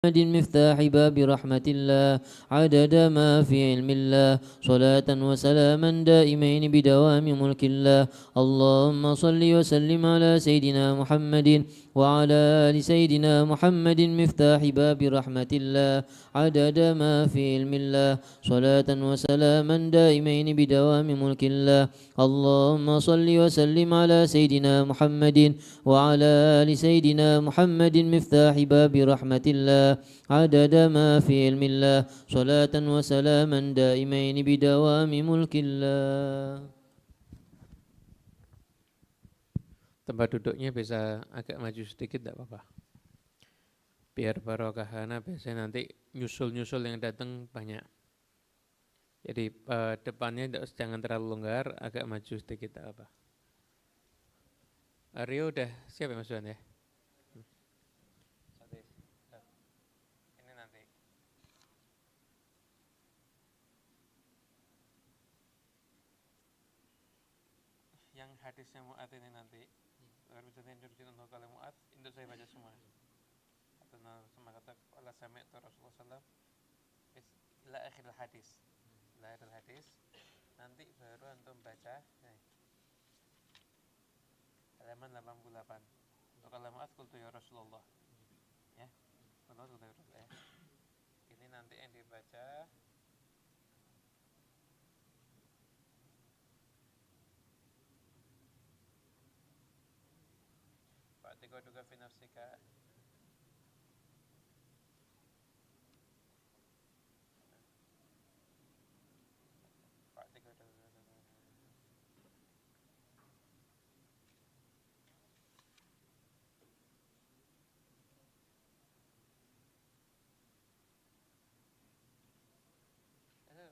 محمد مفتاح باب رحمة الله عدد ما في علم الله صلاة وسلاما دائمين بدوام ملك الله. اللهم صل وسلم على سيدنا محمد وعلى آل سيدنا محمد مفتاح باب رحمة الله عدد ما في علم الله صلاة وسلاما دائمين بدوام ملك الله. اللهم صل وسلم على سيدنا محمد وعلى آل سيدنا محمد مفتاح باب رحمة الله عدد ما في علم الله صلاة وسلاما دائمين بدوام ملك الله. Tempat duduknya bisa agak maju sedikit, tidak apa-apa. Biar barokahana, biasanya nanti nyusul-nyusul yang datang banyak. Jadi depannya jangan terlalu longgar, agak maju sedikit, tidak apa. Rio udah siap ya Mas Juan ya? Ini nanti. Yang hadisnya Mu'ad ini nanti. Agar bisa diintroduksi untuk kalian Mu'ad, itu saya baca semua. Atau sama kata Allah sami'tu Rasulullah SAW ila akhiril hadis. Ila akhiril hadis. Nanti baru antum baca halaman 88. Untuk kalian Mu'ad qultu ya Rasulullah. Ya. Qultu ya Rasulullah. Ini nanti yang dibaca Fa'tiqaduka fi nafsika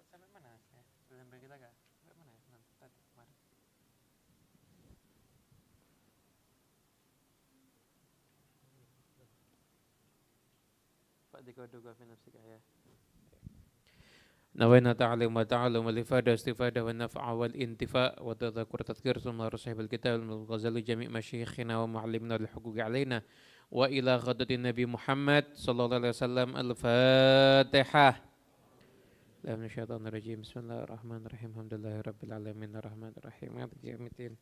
sampai mana ya? Belum bagi lagi. Sampai mana ya? Nanti tadi kemarin. Fa'tiqaduka fi nafsika ya. نوينا تعلم وتعلم والإفادة واستفادة والنفع والانتفاع وتذكر تذكير ثم صاحب الكتاب الغزالي جميع مشايخنا ومعلمنا الحقوق علينا وإلى غدة النبي محمد صلى الله عليه وسلم. الفاتحة. من الشيطان الرجيم. بسم الله الرحمن الرحيم. الحمد لله رب العالمين الرحمن الرحيم مالك يوم الدين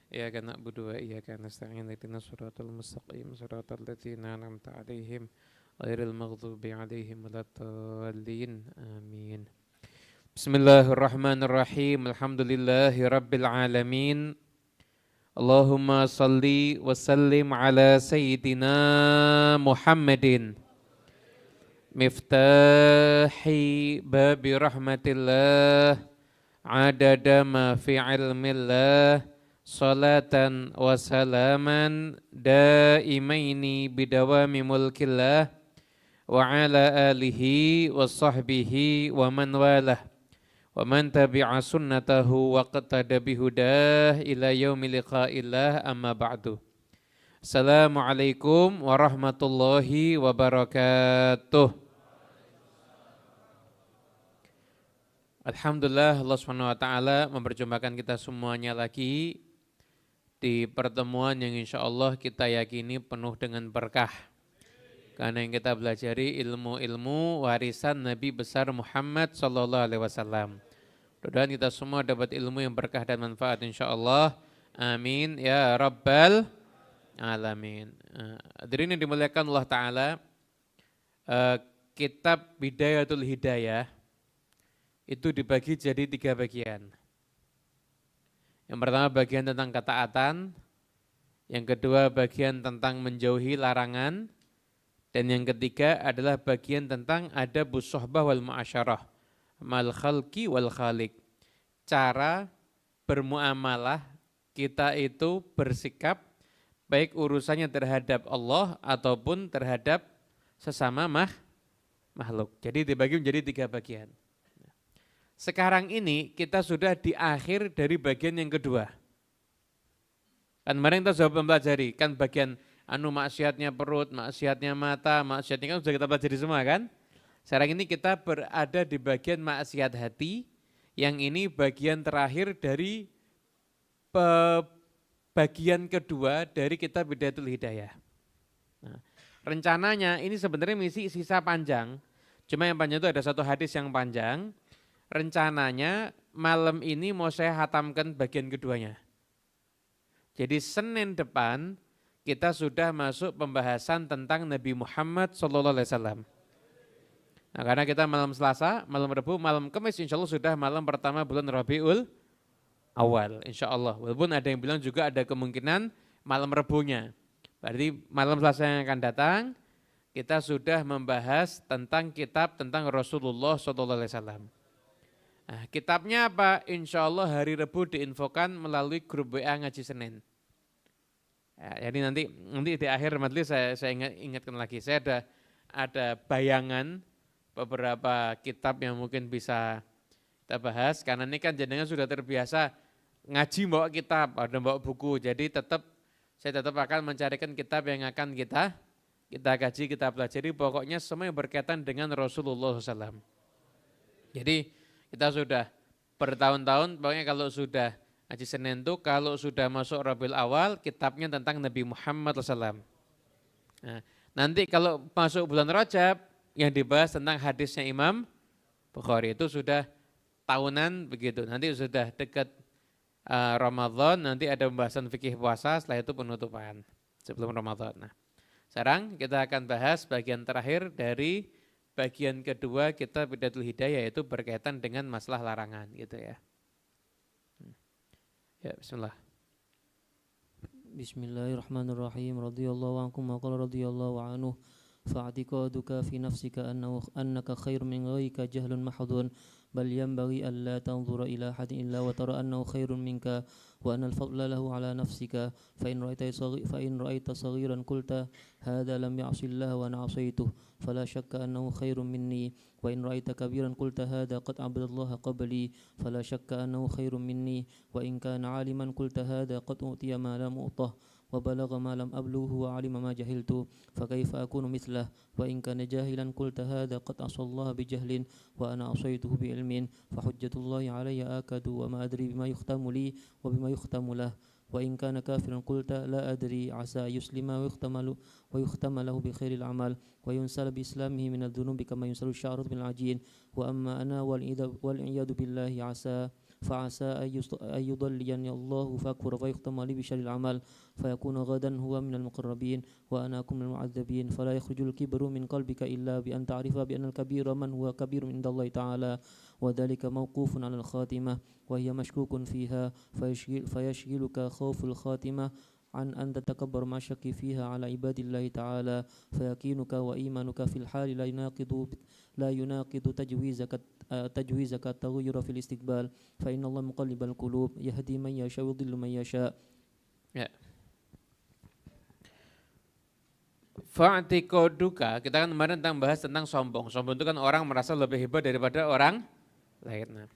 إياك نعبد وإياك نستعين اهدنا الصراط المستقيم صراط الذين أنعمت عليهم غير المغضوب عليهم ولا الضالين آمين. Bismillahirrahmanirrahim. Alhamdulillahi rabbil alamin. Allahumma salli wa sallim ala sayyidina Muhammadin miftahi babi rahmatillah adada ma fi ilmillah salatan wa salaman daimaini bidawami mulkillah wa ala alihi wa sahbihi wa man walah wa man tabi'a sunnatahu wa qtada bihudah ila yaumi liqa'illah amma ba'du. Assalamualaikum warahmatullahi wabarakatuh. Alhamdulillah Allah Subhanahu wa taala memperjumpakan kita semuanya lagi di pertemuan yang insyaallah kita yakini penuh dengan berkah. Karena yang kita belajari ilmu-ilmu warisan Nabi besar Muhammad sallallahu alaihi wasallam. Mudah-mudahan kita semua dapat ilmu yang berkah dan manfaat insyaallah. Amin ya rabbal alamin. Hadirin yang dimuliakan Allah taala, kitab Bidayatul Hidayah itu dibagi jadi 3 bagian. Yang pertama bagian tentang ketaatan, yang kedua bagian tentang menjauhi larangan, dan yang ketiga adalah bagian tentang adabus suhbah wal mu'asyarah mal khalqi wal khaliq. Cara bermuamalah kita itu bersikap baik urusannya terhadap Allah ataupun terhadap sesama makhluk. Jadi dibagi menjadi 3 bagian. Sekarang ini kita sudah di akhir dari bagian yang kedua. Kan kemarin kita sudah mempelajari, kan bagian maksiatnya perut, maksiatnya mata, maksiatnya kan sudah kita pelajari semua kan? Sekarang ini kita berada di bagian maksiat hati, yang ini bagian terakhir dari bagian kedua dari kitab Bidayatul Hidayah. Nah, Rencananya ini sebenarnya misi sisa panjang. Cuma yang panjang itu ada satu hadis yang panjang. Rencananya malam ini mau saya hatamkan bagian keduanya. Jadi Senin depan kita sudah masuk pembahasan tentang Nabi Muhammad SAW. Nah, karena kita malam Selasa, malam Rabu, malam Kamis insya Allah sudah malam pertama bulan Rabiul Awal. Insya Allah. Walaupun ada yang bilang juga ada kemungkinan malam Rabunya. Berarti malam Selasa yang akan datang kita sudah membahas tentang kitab tentang Rasulullah SAW. Nah, kitabnya apa? Insya Allah hari Rabu diinfokan melalui grup WA Ngaji Senin. Ya, jadi nanti di akhir majelis saya ingatkan lagi. Saya ada bayangan beberapa kitab yang mungkin bisa kita bahas. Karena ini kan jenengan sudah terbiasa ngaji bawa kitab, ada bawa buku. Jadi saya tetap akan mencarikan kitab yang akan kita kaji, kita pelajari. Pokoknya semua yang berkaitan dengan Rasulullah SAW. Jadi kita sudah bertahun-tahun, pokoknya kalau sudah Ngaji Senin itu kalau sudah masuk Rabiul Awal, kitabnya tentang Nabi Muhammad SAW. Nah, nanti kalau masuk bulan Rajab, yang dibahas tentang hadisnya Imam Bukhari itu sudah tahunan begitu. Nanti sudah dekat Ramadan, nanti ada pembahasan fikih puasa, setelah itu penutupan sebelum Ramadan. Nah, sekarang kita akan bahas bagian terakhir dari bagian kedua kitab Bidayatul Hidayah, yaitu berkaitan dengan masalah larangan gitu ya. Ya, bismillah. Bismillahirrahmanirrahim. Radhiyallahu ankum wa qala radhiyallahu anhu. Fa'atiqaduka fi nafsika annaka khairun min ghayrika jahlun mahdhun bal yanbaghi an la tanzura ila ahadin illa wa tara annahu khairun minka wa anna al-fadla lahu ala nafsika fa in ra'aita saghiran qulta hadha lam ya'si Allah wa ana 'asaytuhu fala shakka annahu khairun minni wa in ra'aita kabiran qulta hadha qad 'abada Allah qabli fala shakka annahu khairun minni wa in kana 'aliman qulta hadha qad utiya ma lam u'tah وبلغ ما لم أبلغه وعلم ما جهلت فكيف أكون مثله وإن كان جاهلا قلت هذا قد عصى الله بجهل وأنا عصيته بعلم فحجة الله علي آكد وما أدري بما يختم لي وبما يختم له وإن كان كافرا قلت لا أدري عسى يسلم ويختم له بخير الأعمال وينسل بإسلامه من الذنوب كما ينسل الشعر بالعجين وأما أنا والعياذ بالله فعسى أن يضليني الله فأكفر فيختم لي بشر العمل فيكون غدا هو من المقربين وأنا أكون من المعذبين فلا يخرج الكبر من قلبك إلا بأن تعرف بأن الكبير من هو كبير عند الله تعالى وذلك موقوف على الخاتمة وهي مشكوك فيها فيشغلك خوف الخاتمة عن أن تتكبر ما شك فيها على عباد الله تعالى فيقينك وإيمانك في الحال لا يناقض تجويزك التغير في الاستقبال فإن الله مقلب القلوب يهدي من يشاء ويضل من يشاء. Ya. Fa'tiqaduka, kita kan kemarin tentang bahas tentang sombong. Sombong itu kan orang merasa lebih hebat daripada orang lain. Nah,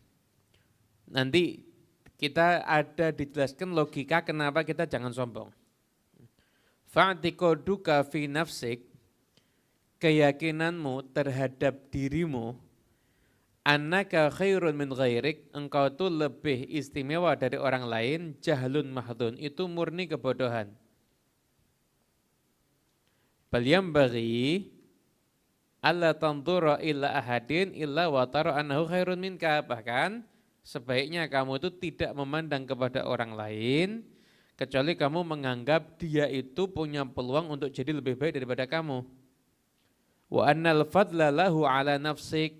nanti kita ada dijelaskan logika kenapa kita jangan sombong. Fa'tiqaduka fi nafsik, keyakinanmu terhadap dirimu, annaka khairun min ghairik, engkau itu lebih istimewa dari orang lain, jahlun mahdun, itu murni kebodohan. Bal yambaghi alla tanzura illa ahadin illa wa tara annahu khairun minka, bahkan sebaiknya kamu itu tidak memandang kepada orang lain kecuali kamu menganggap dia itu punya peluang untuk jadi lebih baik daripada kamu. Wa annal fadla lahu ala nafsik,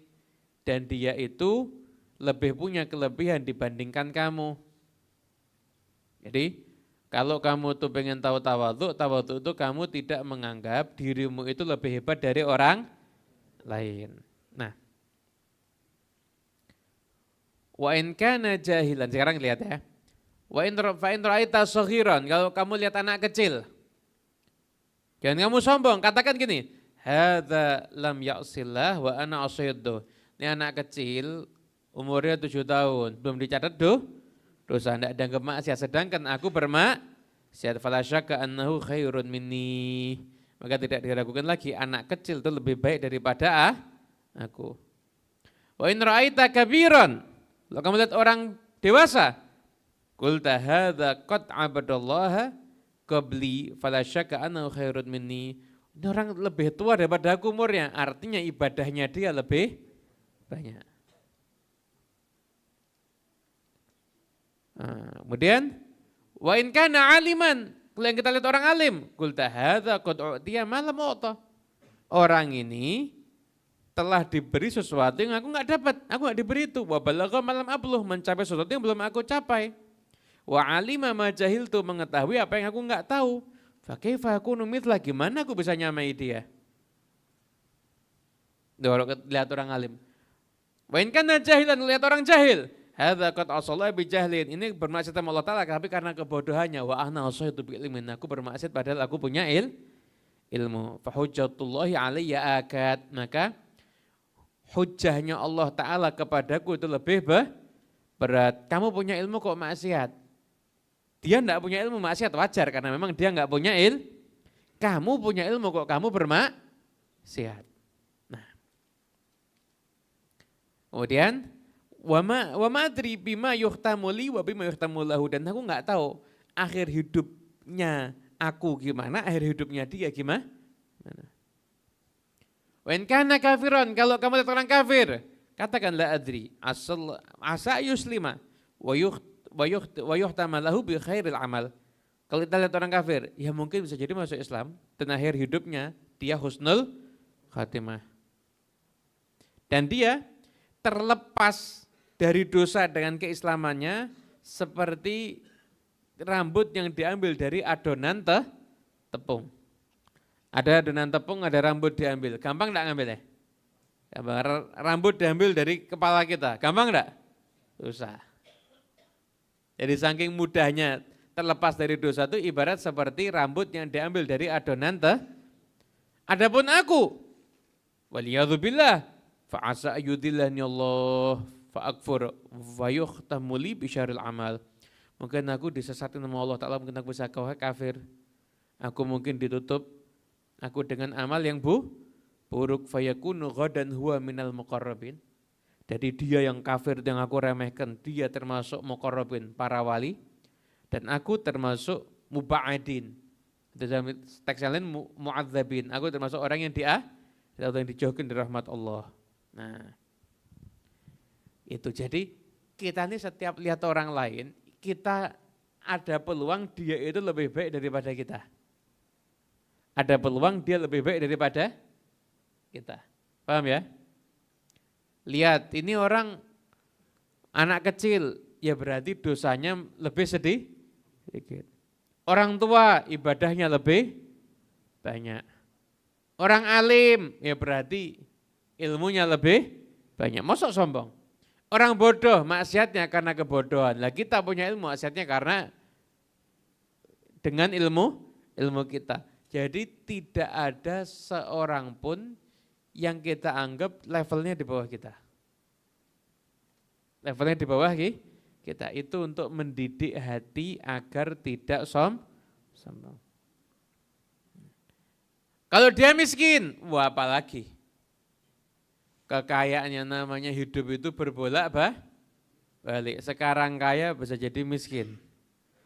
dan dia itu lebih punya kelebihan dibandingkan kamu. Jadi kalau kamu tuh pengen tahu tawadhu itu kamu tidak menganggap dirimu itu lebih hebat dari orang lain. Nah, wa in kana jahilan, sekarang lihat ya. Wa in ra'aita saghiran, kalau kamu lihat anak kecil, jangan kamu sombong, katakan gini, hadza lam ya'sillah wa ana asaytuh. Ini anak kecil umurnya 7 tahun, belum dicatat dosa, tidak dianggap maksiat, sedangkan aku bermaksiat, fala syakka annahu khairun minni, maka tidak diragukan lagi anak kecil itu lebih baik daripada aku. Wa in ra'aita kabiran, kalau kamu lihat orang dewasa, qulta hadza qad abadallaha qabli fala syakka annahu khairun minni Ini orang lebih tua daripada aku umurnya, artinya ibadahnya dia lebih banyak. Nah, kemudian wa in kana aliman, kalau yang kita lihat orang alim, qulta hadza qad u'tiya ma lam u'ta. Orang ini telah diberi sesuatu yang aku enggak dapat, aku enggak diberi itu. Wa balagha ma lam abluh, mencapai sesuatu yang belum aku capai. Wa alima ma jahiltu, mengetahui apa yang aku enggak tahu. Fa kaifa akunu mithla, gimana aku bisa nyamai dia? Kalau lihat orang alim. Wa in kana jahilan, lihat orang jahil. Hadza qad asalla bi jahlin. Ini bermaksud sama Allah Ta'ala tapi karena kebodohannya. Wa ana asaitu bi ilmin, aku bermaksud padahal aku punya ilmu. Fa hujjatullahi alayya akad. Maka hujjahnya Allah Ta'ala kepadaku itu lebih berat. Kamu punya ilmu kok maksiat. Dia enggak punya ilmu, maksiat wajar karena memang dia enggak punya ilmu. Kamu punya ilmu kok kamu bermaksiat. Nah. Kemudian wa ma adri bima yuhtamu li wa bima yuhtamu lahu, dan aku enggak tahu akhir hidupnya aku gimana, akhir hidupnya dia gimana. Wa in kana kafiran, kalau kamu lihat orang kafir, katakan la adri, asa yuslima wa yuhtama lahu bi khairil amal. Kalau kita lihat orang kafir, ya mungkin bisa jadi masuk Islam dan akhir hidupnya dia husnul khatimah. Dan dia terlepas dari dosa dengan keislamannya seperti rambut yang diambil dari adonan tepung. Ada adonan tepung, ada rambut diambil. Gampang enggak ngambilnya? Gampang. Rambut diambil dari kepala kita. Gampang enggak? Susah. Jadi saking mudahnya terlepas dari dosa itu ibarat seperti rambut yang diambil dari adonan Adapun aku, waliyadzubillah, fa'asa ayyudillani Allah fa'akfur wa yukhtamu li bisyaril amal. Mungkin aku disesatkan sama Allah Ta'ala, mungkin aku bisa kafir. Aku mungkin ditutup, aku dengan amal yang buruk, fayakunu ghadan huwa minal muqarrabin. Jadi dia yang kafir yang aku remehkan, dia termasuk muqarrabin, para wali. Dan aku termasuk muba'adin. Dalam teks yang lain mu'adzabin. Aku termasuk orang yang dijauhkan dari rahmat Allah. Nah, itu jadi kita ini setiap lihat orang lain, kita ada peluang dia itu lebih baik daripada kita. Ada peluang dia lebih baik daripada kita. Paham ya? Lihat, ini orang anak kecil, ya berarti dosanya lebih sedikit. Orang tua ibadahnya lebih banyak. Orang alim, ya berarti ilmunya lebih banyak. Mosok sombong. Orang bodoh maksiatnya karena kebodohan. Lah kita punya ilmu maksiatnya karena dengan ilmu kita. Jadi tidak ada seorang pun yang kita anggap levelnya di bawah kita. Levelnya di bawah kita itu untuk mendidik hati agar tidak sombong. Kalau dia miskin, wah apalagi. Kekayaannya namanya hidup itu berbolak-balik. Sekarang kaya bisa jadi miskin.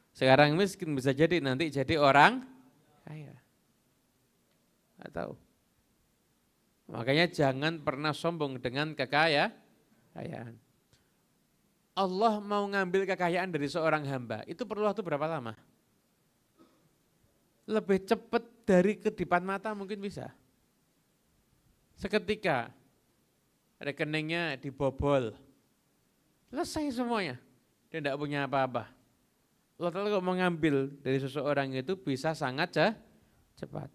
Sekarang miskin bisa jadi nanti jadi orang kaya. Nggak tahu. Makanya jangan pernah sombong dengan kekayaan. Allah mau ngambil kekayaan dari seorang hamba, itu perlu waktu berapa lama? Lebih cepat dari kedipan mata mungkin bisa. Seketika rekeningnya dibobol, selesai semuanya, dia tidak punya apa-apa. Allah Ta'ala mau ngambil dari seseorang itu bisa sangat cepat.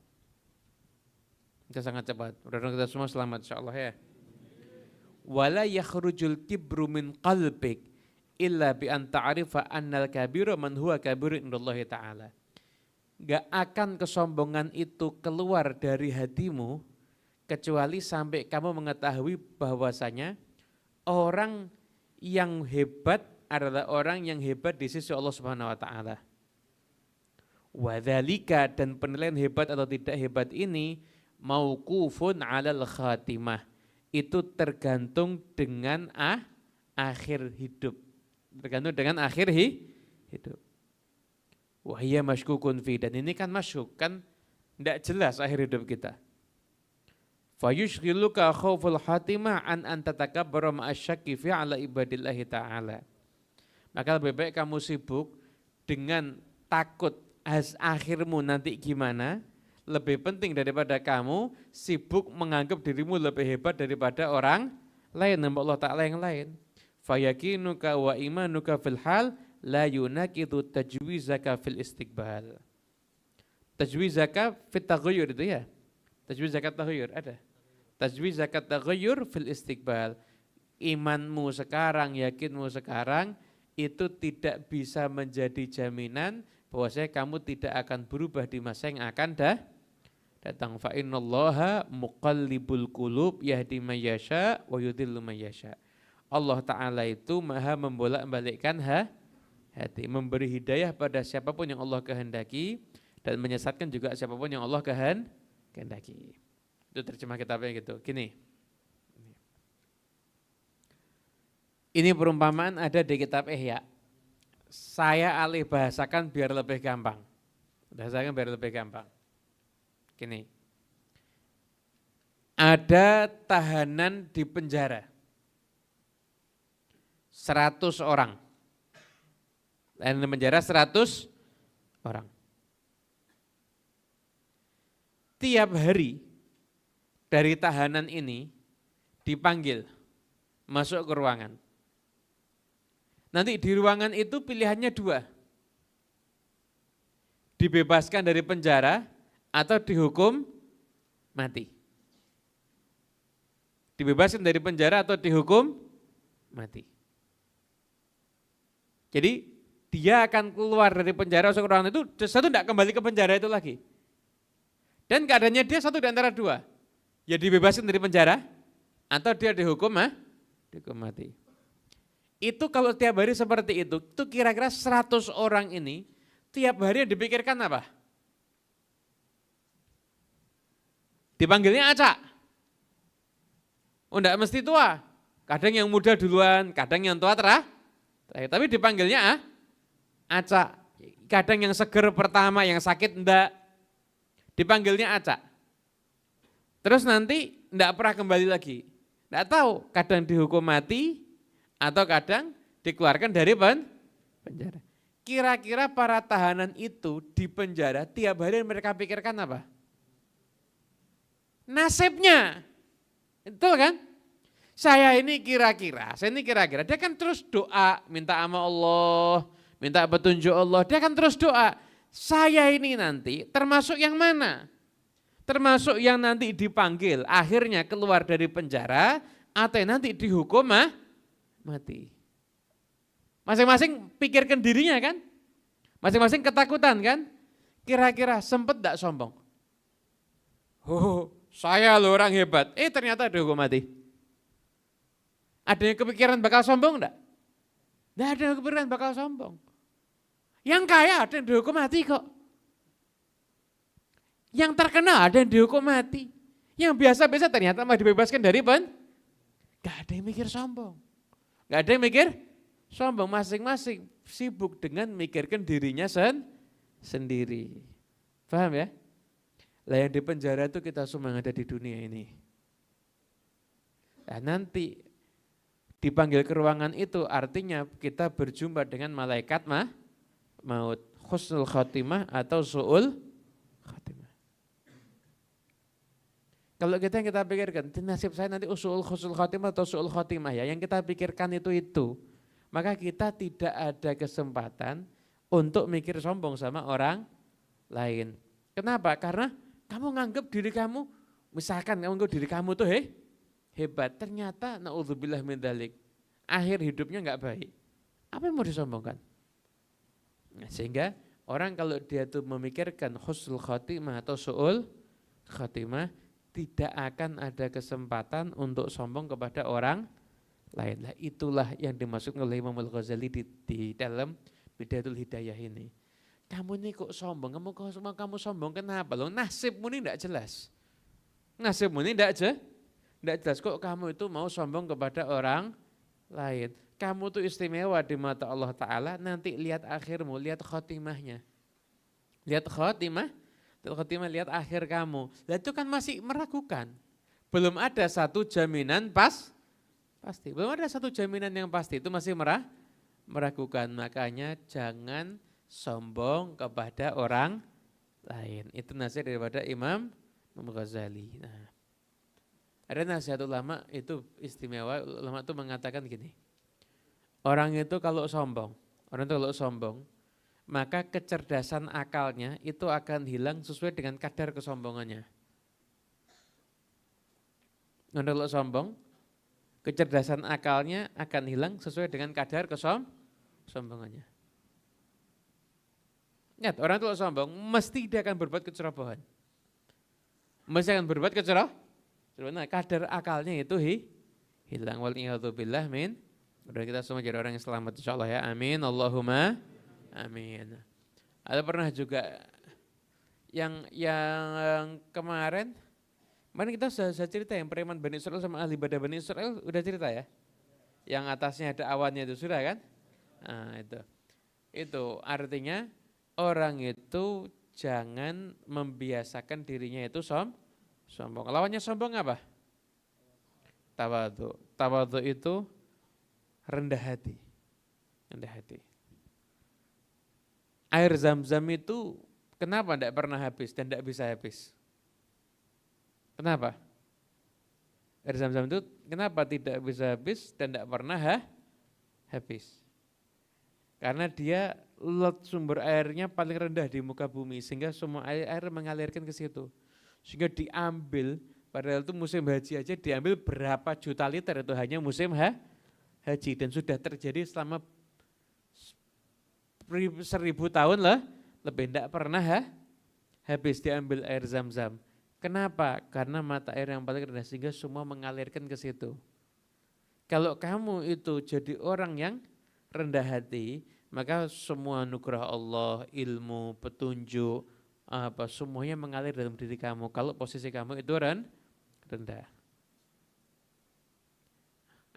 Bisa sangat cepat. Mudah-mudahan kita semua selamat insyaAllah ya. Wala yakhrujul kibru min qalbik illa bi an ta'rifa annal kabiru man huwa kabirun indallahi ta'ala. Gak akan kesombongan itu keluar dari hatimu kecuali sampai kamu mengetahui bahwasanya orang yang hebat adalah orang yang hebat di sisi Allah Subhanahu wa taala. Wa dzalika, dan penilaian hebat atau tidak hebat ini mauqufun 'alal khatimah. Itu tergantung dengan akhir hidup. Tergantung dengan akhir hidup. Wahya masyukun fi, dan ini kan masyuk, kan Tidak jelas akhir hidup kita. Fayushghiluka khauful khatimah an tatakabbara ma'asyakki fi ala ibadillahi ta'ala. Maka lebih baik kamu sibuk dengan takut akhirmu nanti gimana, lebih penting daripada kamu sibuk menganggap dirimu lebih hebat daripada orang lain, nama Allah Ta'ala yang lain. Fayakinuka wa imanuka fil hal la yunakidu tajwizaka fil istiqbal. Tajwizaka fit taghayyur itu ya. Tajwiz zakat taghayyur ada. Tajwiz zakat taghayyur fil istiqbal. Imanmu sekarang, yakinmu sekarang itu tidak bisa menjadi jaminan bahwasanya kamu tidak akan berubah di masa yang akan datang. Fa innallaha muqallibul qulub yahdi may yasha wa yudhillu may yasha. Allah Ta'ala itu maha membolak-balikkan hati, memberi hidayah pada siapapun yang Allah kehendaki dan menyesatkan juga siapapun yang Allah kehendaki. Itu terjemah kitabnya gitu. Gini. Ini perumpamaan ada di kitab Ihya. Saya alih bahasakan biar lebih gampang. Bahasakan biar lebih gampang. Gini. Ada tahanan di penjara. 100 orang. Tahanan di penjara 100 orang. Tiap hari dari tahanan ini dipanggil masuk ke ruangan. Nanti di ruangan itu pilihannya 2. Dibebaskan dari penjara atau dihukum mati. Dibebaskan dari penjara atau dihukum mati. Jadi dia akan keluar dari penjara masuk ke ruangan itu, satu tidak kembali ke penjara itu lagi. Dan keadaannya dia satu di antara 2. Ya dibebaskan dari penjara atau dia dihukum mati. Itu kalau tiap hari seperti itu kira-kira 100 orang ini tiap hari yang dipikirkan apa? Dipanggilnya acak. Oh enggak mesti tua. Kadang yang muda duluan, kadang yang tua terakhir. Tapi dipanggilnya acak. Kadang yang seger pertama, yang sakit enggak. Dipanggilnya acak. Terus nanti enggak pernah kembali lagi. Enggak tahu, kadang dihukum mati atau kadang dikeluarkan dari penjara. Kira-kira para tahanan itu di penjara tiap hari mereka pikirkan apa? Nasibnya. Betul kan? Saya ini kira-kira, dia kan terus doa, minta sama Allah, minta petunjuk Allah, dia kan terus doa. Saya ini nanti termasuk yang mana? Termasuk yang nanti dipanggil, akhirnya keluar dari penjara, atau nanti dihukum mati. Masing-masing pikirkan dirinya kan? Masing-masing ketakutan kan? Kira-kira sempat enggak sombong? Oh, saya loh orang hebat. Ternyata dihukum mati. Ada yang kepikiran bakal sombong enggak? Enggak ada yang kepikiran bakal sombong. Yang kaya ada yang dihukum mati kok. Yang terkenal ada yang dihukum mati. Yang biasa-biasa ternyata malah dibebaskan dari enggak ada yang mikir sombong. Enggak ada yang mikir sombong, masing-masing sibuk dengan mikirkan dirinya sendiri. Paham ya? Lah yang di penjara itu kita semua yang ada di dunia ini. Nah nanti dipanggil ke ruangan itu artinya kita berjumpa dengan malaikat maut, husnul khotimah atau su'ul khotimah. Kalau kita yang kita pikirkan, nasib saya nanti husnul khotimah atau su'ul khotimah ya, yang kita pikirkan itu, maka kita tidak ada kesempatan untuk mikir sombong sama orang lain. Kenapa? Karena kamu nganggap diri kamu, misalkan kamu nganggap diri kamu tuh hebat, ternyata na'udzubillah min dzalik, akhir hidupnya enggak baik. Apa yang mau disombongkan? Nah, sehingga orang kalau dia tuh memikirkan husnul khotimah atau su'ul khotimah, tidak akan ada kesempatan untuk sombong kepada orang lain. Lah itulah yang dimaksud oleh Imam Al-Ghazali di dalam Bidayatul Hidayah ini. Kamu ini kok sombong, kamu sombong kenapa? Loh, nasibmu ini enggak jelas. Nasibmu ini enggak jelas kok kamu itu mau sombong kepada orang lain. Kamu tuh istimewa di mata Allah Ta'ala, nanti lihat akhirmu, lihat khotimahnya. Lihat khotimah, khotimah lihat akhir kamu. Lah itu kan masih meragukan. Belum ada satu jaminan pasti. Belum ada satu jaminan yang pasti, itu masih meragukan. Makanya jangan sombong kepada orang lain. Itu nasihat daripada Imam Ghazali. Nah, ada nasihat ulama itu istimewa. Ulama itu mengatakan gini. Orang itu kalau sombong, maka kecerdasan akalnya itu akan hilang sesuai dengan kadar kesombongannya. Orang kalau sombong, kecerdasan akalnya akan hilang sesuai dengan kadar kesombongannya. Ingat, orang kalau sombong mesti dia akan berbuat kecerobohan. Mesti akan berbuat kecerobohan. Nah, kadar akalnya itu hilang. Wal'iyadzubillah min. Mudah kita semua jadi orang yang selamat insyaallah ya. Amin. Allahumma amin. Ada pernah juga yang kemarin kita sudah cerita yang preman Bani Israel sama ahli ibadah Bani Israel udah cerita ya. Yang atasnya ada awannya itu sudah kan? Nah, itu artinya orang itu jangan membiasakan dirinya itu sombong. Lawannya sombong apa? Tawadhu. Tawadhu itu rendah hati. Air Zam-Zam itu kenapa tidak pernah habis dan tidak bisa habis? Kenapa? Air Zam-Zam itu kenapa tidak bisa habis dan tidak pernah habis? Karena dia sumber airnya paling rendah di muka bumi sehingga semua air mengalirkan ke situ. Sehingga diambil, padahal itu musim haji aja diambil berapa juta liter itu hanya musim haji dan sudah terjadi selama 1000 tahun lah lebih, tidak pernah habis diambil air Zam-Zam. Kenapa? Karena mata air yang paling rendah sehingga semua mengalirkan ke situ. Kalau kamu itu jadi orang yang rendah hati, maka semua anugerah Allah, ilmu, petunjuk, semuanya mengalir dalam diri kamu. Kalau posisi kamu itu rendah.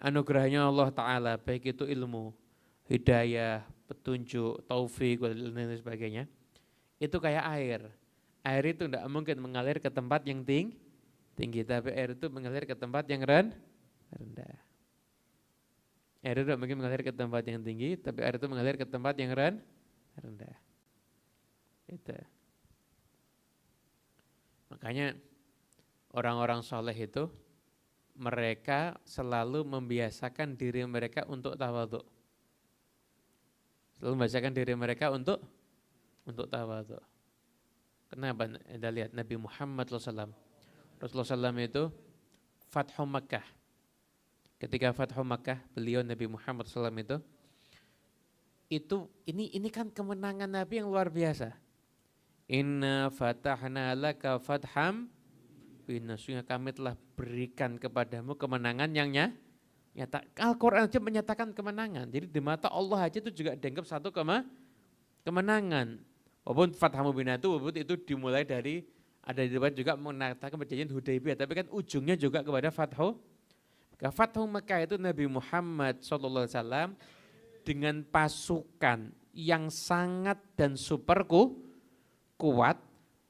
Anugerahnya Allah Ta'ala, baik itu ilmu, hidayah, petunjuk, taufik, dan sebagainya, itu kayak air. Air itu tidak mungkin mengalir ke tempat yang tinggi, tapi air itu mengalir ke tempat yang rendah. Air itu tidak mungkin mengalir ke tempat yang tinggi, tapi air itu mengalir ke tempat yang rendah. Itu. Makanya orang-orang soleh itu mereka selalu membiasakan diri mereka untuk tawadhu. Selalu membiasakan diri mereka untuk tawadhu. Kenapa? Anda lihat Nabi Muhammad SAW. Rasulullah SAW itu Fathu Makkah. Ketika Fathu Makkah, beliau Nabi Muhammad SAW ini kan kemenangan Nabi yang luar biasa. Inna fatahna laka fatham binasnya, kami telah berikan kepadamu kemenangan yang nyata. Al-Quran aja menyatakan kemenangan. Jadi di mata Allah aja itu juga dianggap satu kemenangan. Walaupun fathamu binatu, walaupun itu dimulai dari, ada di depan juga mengatakan perjanjian Hudaibiyah, tapi kan ujungnya juga kepada Fathu. Fathu Makkah itu Nabi Muhammad SAW dengan pasukan yang sangat dan super kuat,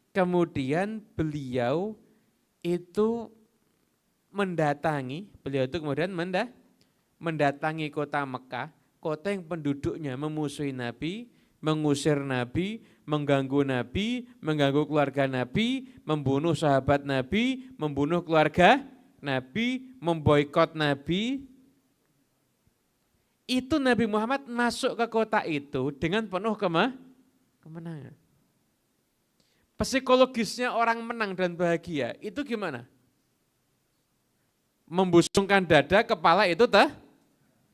kemudian beliau itu mendatangi kota Mekah, kota yang penduduknya memusuhi Nabi, mengusir Nabi, mengganggu Nabi, mengganggu keluarga Nabi, membunuh sahabat Nabi, membunuh keluarga Nabi, memboikot Nabi. Itu Nabi Muhammad masuk ke kota itu dengan penuh kemenangan. Psikologisnya orang menang dan bahagia itu gimana? Membusungkan dada, kepala itu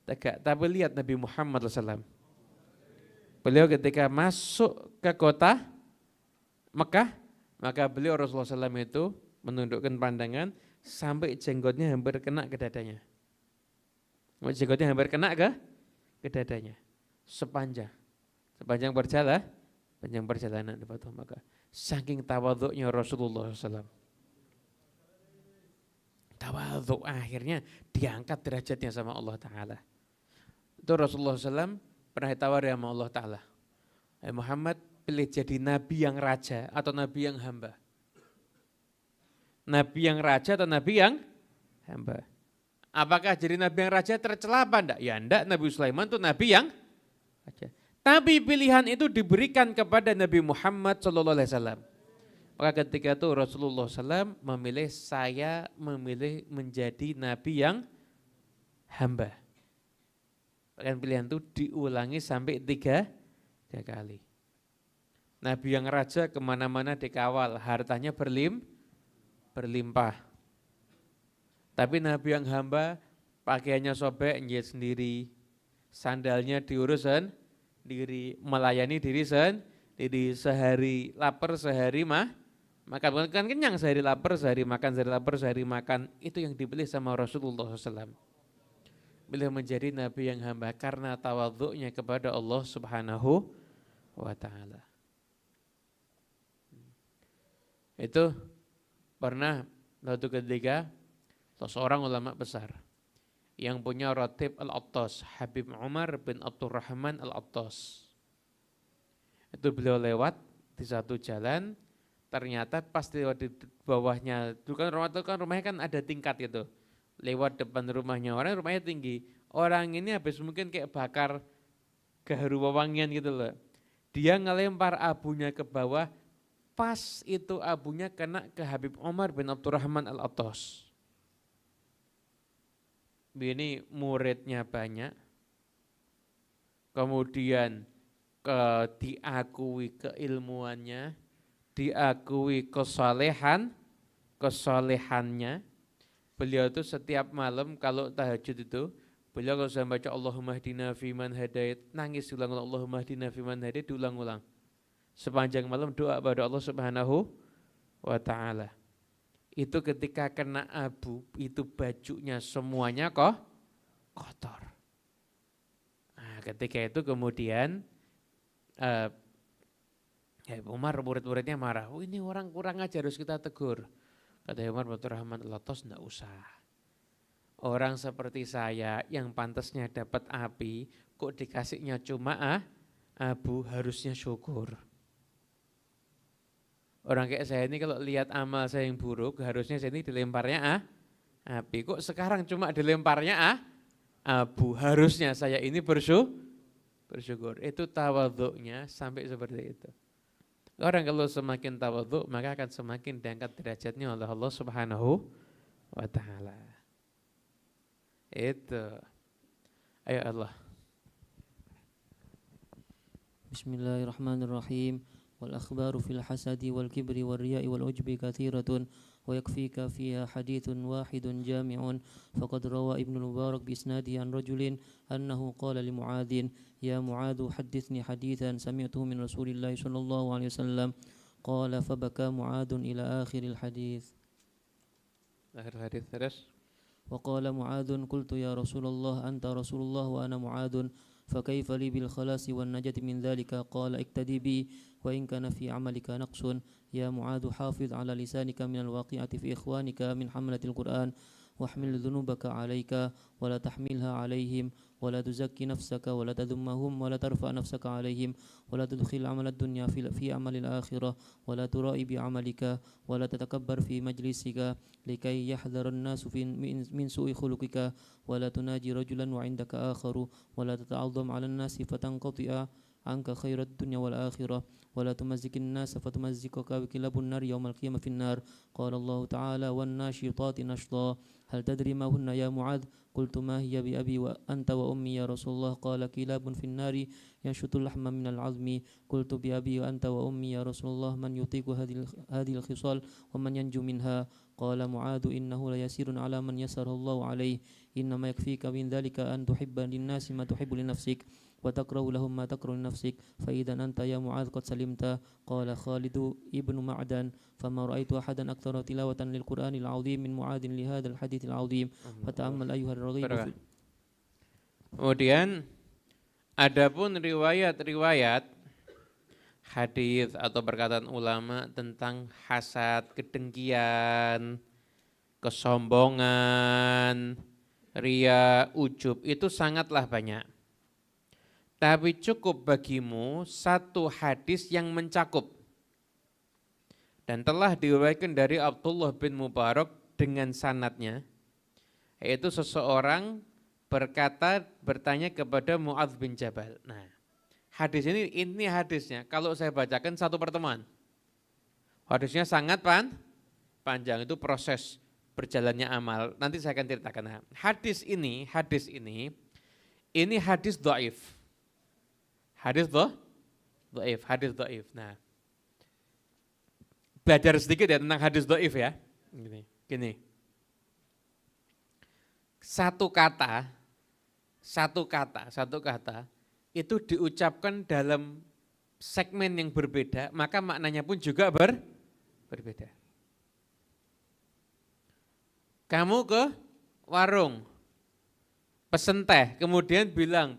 tegak. Tapi lihat Nabi Muhammad SAW. Beliau ketika masuk ke kota Mekah, maka beliau Rasulullah SAW itu menundukkan pandangan sampai jenggotnya hampir kena ke dadanya. Jenggotnya hampir kena ke dadanya. Sepanjang perjalanan di Fathu Makkah. Saking tawadhu'nya Rasulullah SAW. Tawadhu akhirnya diangkat derajatnya sama Allah Ta'ala. Itu Rasulullah SAW pernah ditawari sama Allah Ta'ala. Muhammad, pilih jadi nabi yang raja atau nabi yang hamba? Nabi yang raja atau nabi yang hamba? Apakah jadi nabi yang raja tercela apa enggak? Ya enggak, Nabi Sulaiman itu nabi yang raja. Tapi pilihan itu diberikan kepada Nabi Muhammad SAW. Maka ketika itu Rasulullah SAW memilih, saya memilih menjadi nabi yang hamba. Bahkan pilihan itu diulangi sampai tiga kali. Nabi yang raja kemana-mana dikawal, hartanya berlimpah. Tapi nabi yang hamba pakaiannya sobek, njahit sendiri, sandalnya diurus sendiri, melayani diri sendiri, sehari lapar, sehari makan. Kan kenyang, sehari lapar, sehari makan, sehari lapar, sehari makan. Itu yang dipilih sama Rasulullah SAW. Beliau menjadi nabi yang hamba karena tawadhu'nya kepada Allah Subhanahu wa ta'ala. Itu pernah suatu ketika seorang ulama besar yang punya Ratib Al-Attas, Habib Umar bin Abdurrahman Al-Attas. Itu beliau lewat di satu jalan, ternyata pas lewat di bawahnya, itu kan rumahnya kan ada tingkat gitu. Lewat depan rumahnya orang, rumahnya tinggi. Orang ini habis mungkin kayak bakar gaharu wewangian gitu loh. Dia ngelempar abunya ke bawah, pas itu abunya kena ke Habib Umar bin Abdurrahman Al-Attas. Ini muridnya banyak, kemudian diakui keilmuannya, diakui kesolehannya. Beliau itu setiap malam kalau tahajud itu, beliau kalau sudah baca Allahumma hdina fiman hadait, nangis ulang-ulang Allahumma hdina fiman hadait, diulang-ulang. Sepanjang malam doa pada Allah Subhanahu wa ta'ala. Itu ketika kena abu, itu bajunya semuanya kotor. Nah, ketika itu kemudian Umar murid-muridnya marah, ini orang kurang ajar, harus kita tegur. Kata Umar bin Abdurrahman Al-Attas, enggak usah. Orang seperti saya yang pantasnya dapat api, kok dikasihnya cuma abu, harusnya syukur. Orang kayak saya ini kalau lihat amal saya yang buruk, harusnya saya ini dilemparnya api. Kok sekarang cuma dilemparnya abu, harusnya saya ini bersyukur. Itu tawadhu'nya sampai seperti itu. Orang kalau semakin tawadhu, maka akan semakin diangkat derajatnya oleh Allah Subhanahu wa ta'ala. Itu. Ayo Allah. Bismillahirrahmanirrahim. والأخبار في الحسد والكبر والرياء والعجب كثيرة ويكفيك فيها حديث واحد جامع فقد روى ابن المبارك بإسناده عن رجل أنه قال لمعاذ يا معاذ حدثني حديثا سمعته من رسول الله صلى الله عليه وسلم قال فبكى معاذ إلى آخر الحديث. آخر الحديث terus. وقال معاذ قلت يا رسول الله أنت رسول الله وأنا معاذ فكيف لي بالخلاص والنجاة من ذلك؟ قال اقتدي بي وإن كان في عملك نقص يا معاذ حافظ على لسانك من الواقعة في إخوانك من حملة القرآن واحمل ذنوبك عليك ولا تحملها عليهم ولا تزكي نفسك ولا تذمهم ولا ترفع نفسك عليهم ولا تدخل عمل الدنيا في عمل الآخرة ولا ترائي بعملك ولا تتكبر في مجلسك لكي يحذر الناس من سوء خلقك ولا تناجي رجلا وعندك آخر ولا تتعظم على الناس فتنقطع عنك خير الدنيا والآخرة ولا تمزق الناس فتمزقك وكلاب النار يوم القيامة في النار. قال الله تعالى والناشطات نشطا هل تدري ما هن يا معاذ؟ قلت ما هي بأبي وأنت وأمي يا رسول الله؟ قال كلاب في النار ينشط اللحم من العظم. قلت بأبي وأنت وأمي يا رسول الله من يطيق هذه الخصال ومن ينجو منها؟ قال معاذ إنه ليسير على من يسره الله عليه إنما يكفيك من ذلك أن تحب للناس ما تحب لنفسك وتكره لهم ما تكره لنفسك فإذا أنت يا معاذ قد سلمت. قال خالد ابن معدن فما رأيت أحدا أكثر تلاوة للقرآن العظيم من معاذ لهذا الحديث العظيم فتأمل أيها الرغيب. Kemudian adapun riwayat-riwayat hadis atau perkataan ulama tentang hasad, kedengkian, kesombongan, ria, ujub itu sangatlah banyak. Tapi cukup bagimu satu hadis yang mencakup. Dan telah diriwayatkan dari Abdullah bin Mubarak dengan sanadnya, yaitu seseorang bertanya kepada Mu'adz bin Jabal. Nah, hadis ini hadisnya, kalau saya bacakan satu pertemuan. Hadisnya sangat panjang, itu proses berjalannya amal. Nanti saya akan ceritakan. Nah, hadis ini hadis dhaif. Hadis dhaif. Nah, belajar sedikit ya tentang hadis dhaif ya. Gini. Satu kata itu diucapkan dalam segmen yang berbeda, maka maknanya pun juga berbeda. Kamu ke warung, pesen teh, kemudian bilang,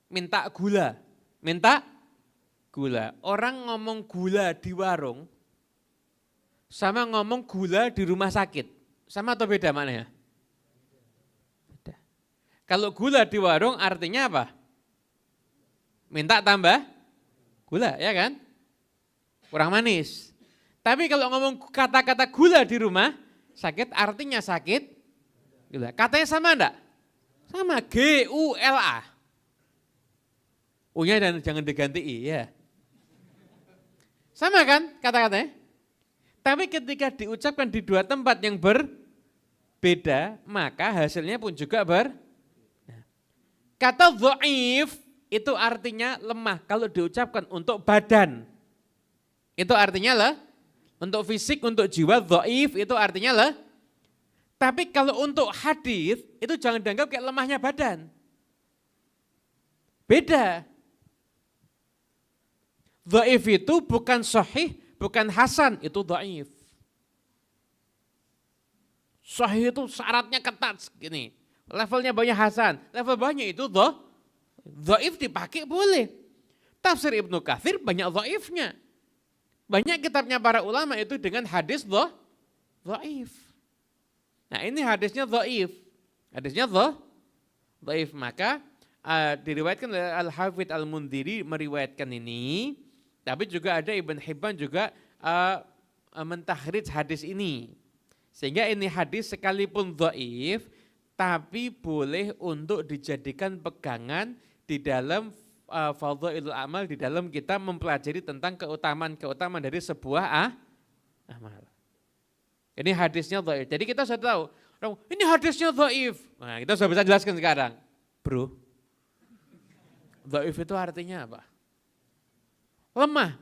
minta gula. Orang ngomong gula di warung, sama ngomong gula di rumah sakit. Sama atau beda maknanya? Beda. Kalau gula di warung artinya apa? Minta tambah gula, ya kan? Kurang manis. Tapi kalau ngomong kata-kata gula di rumah sakit artinya sakit gula. Katanya sama enggak? Sama, G-U-L-A. U-nya dan jangan diganti I, ya. Sama kan kata-katanya? Tapi ketika diucapkan di dua tempat yang berbeda, maka hasilnya pun juga Kata dhaif itu artinya lemah kalau diucapkan untuk badan. Itu artinya untuk fisik, untuk jiwa, dhaif itu artinya Tapi kalau untuk hadis itu jangan dianggap kayak lemahnya badan. Beda. Dhaif itu bukan sahih, bukan hasan, itu dhaif. Sahih itu syaratnya ketat gini. Levelnya banyak hasan, level banyak itu dhaif dipakai boleh. Tafsir Ibnu Katsir banyak dhaifnya. Banyak kitabnya para ulama itu dengan hadis dhaif. Nah, ini hadisnya dhaif. Hadisnya dhaif, maka diriwayatkan oleh Al-Hafidz Al-Mundhiri meriwayatkan ini. Tapi juga ada Ibn Hibban juga mentahridz hadis ini. Sehingga ini hadis sekalipun dhaif, tapi boleh untuk dijadikan pegangan di dalam fadhailul amal, di dalam kita mempelajari tentang keutamaan dari sebuah amal. Ini hadisnya dhaif. Jadi kita sudah tahu, ini hadisnya dhaif. Nah, kita sudah bisa jelaskan sekarang. Bro, dhaif itu artinya apa? Lemah.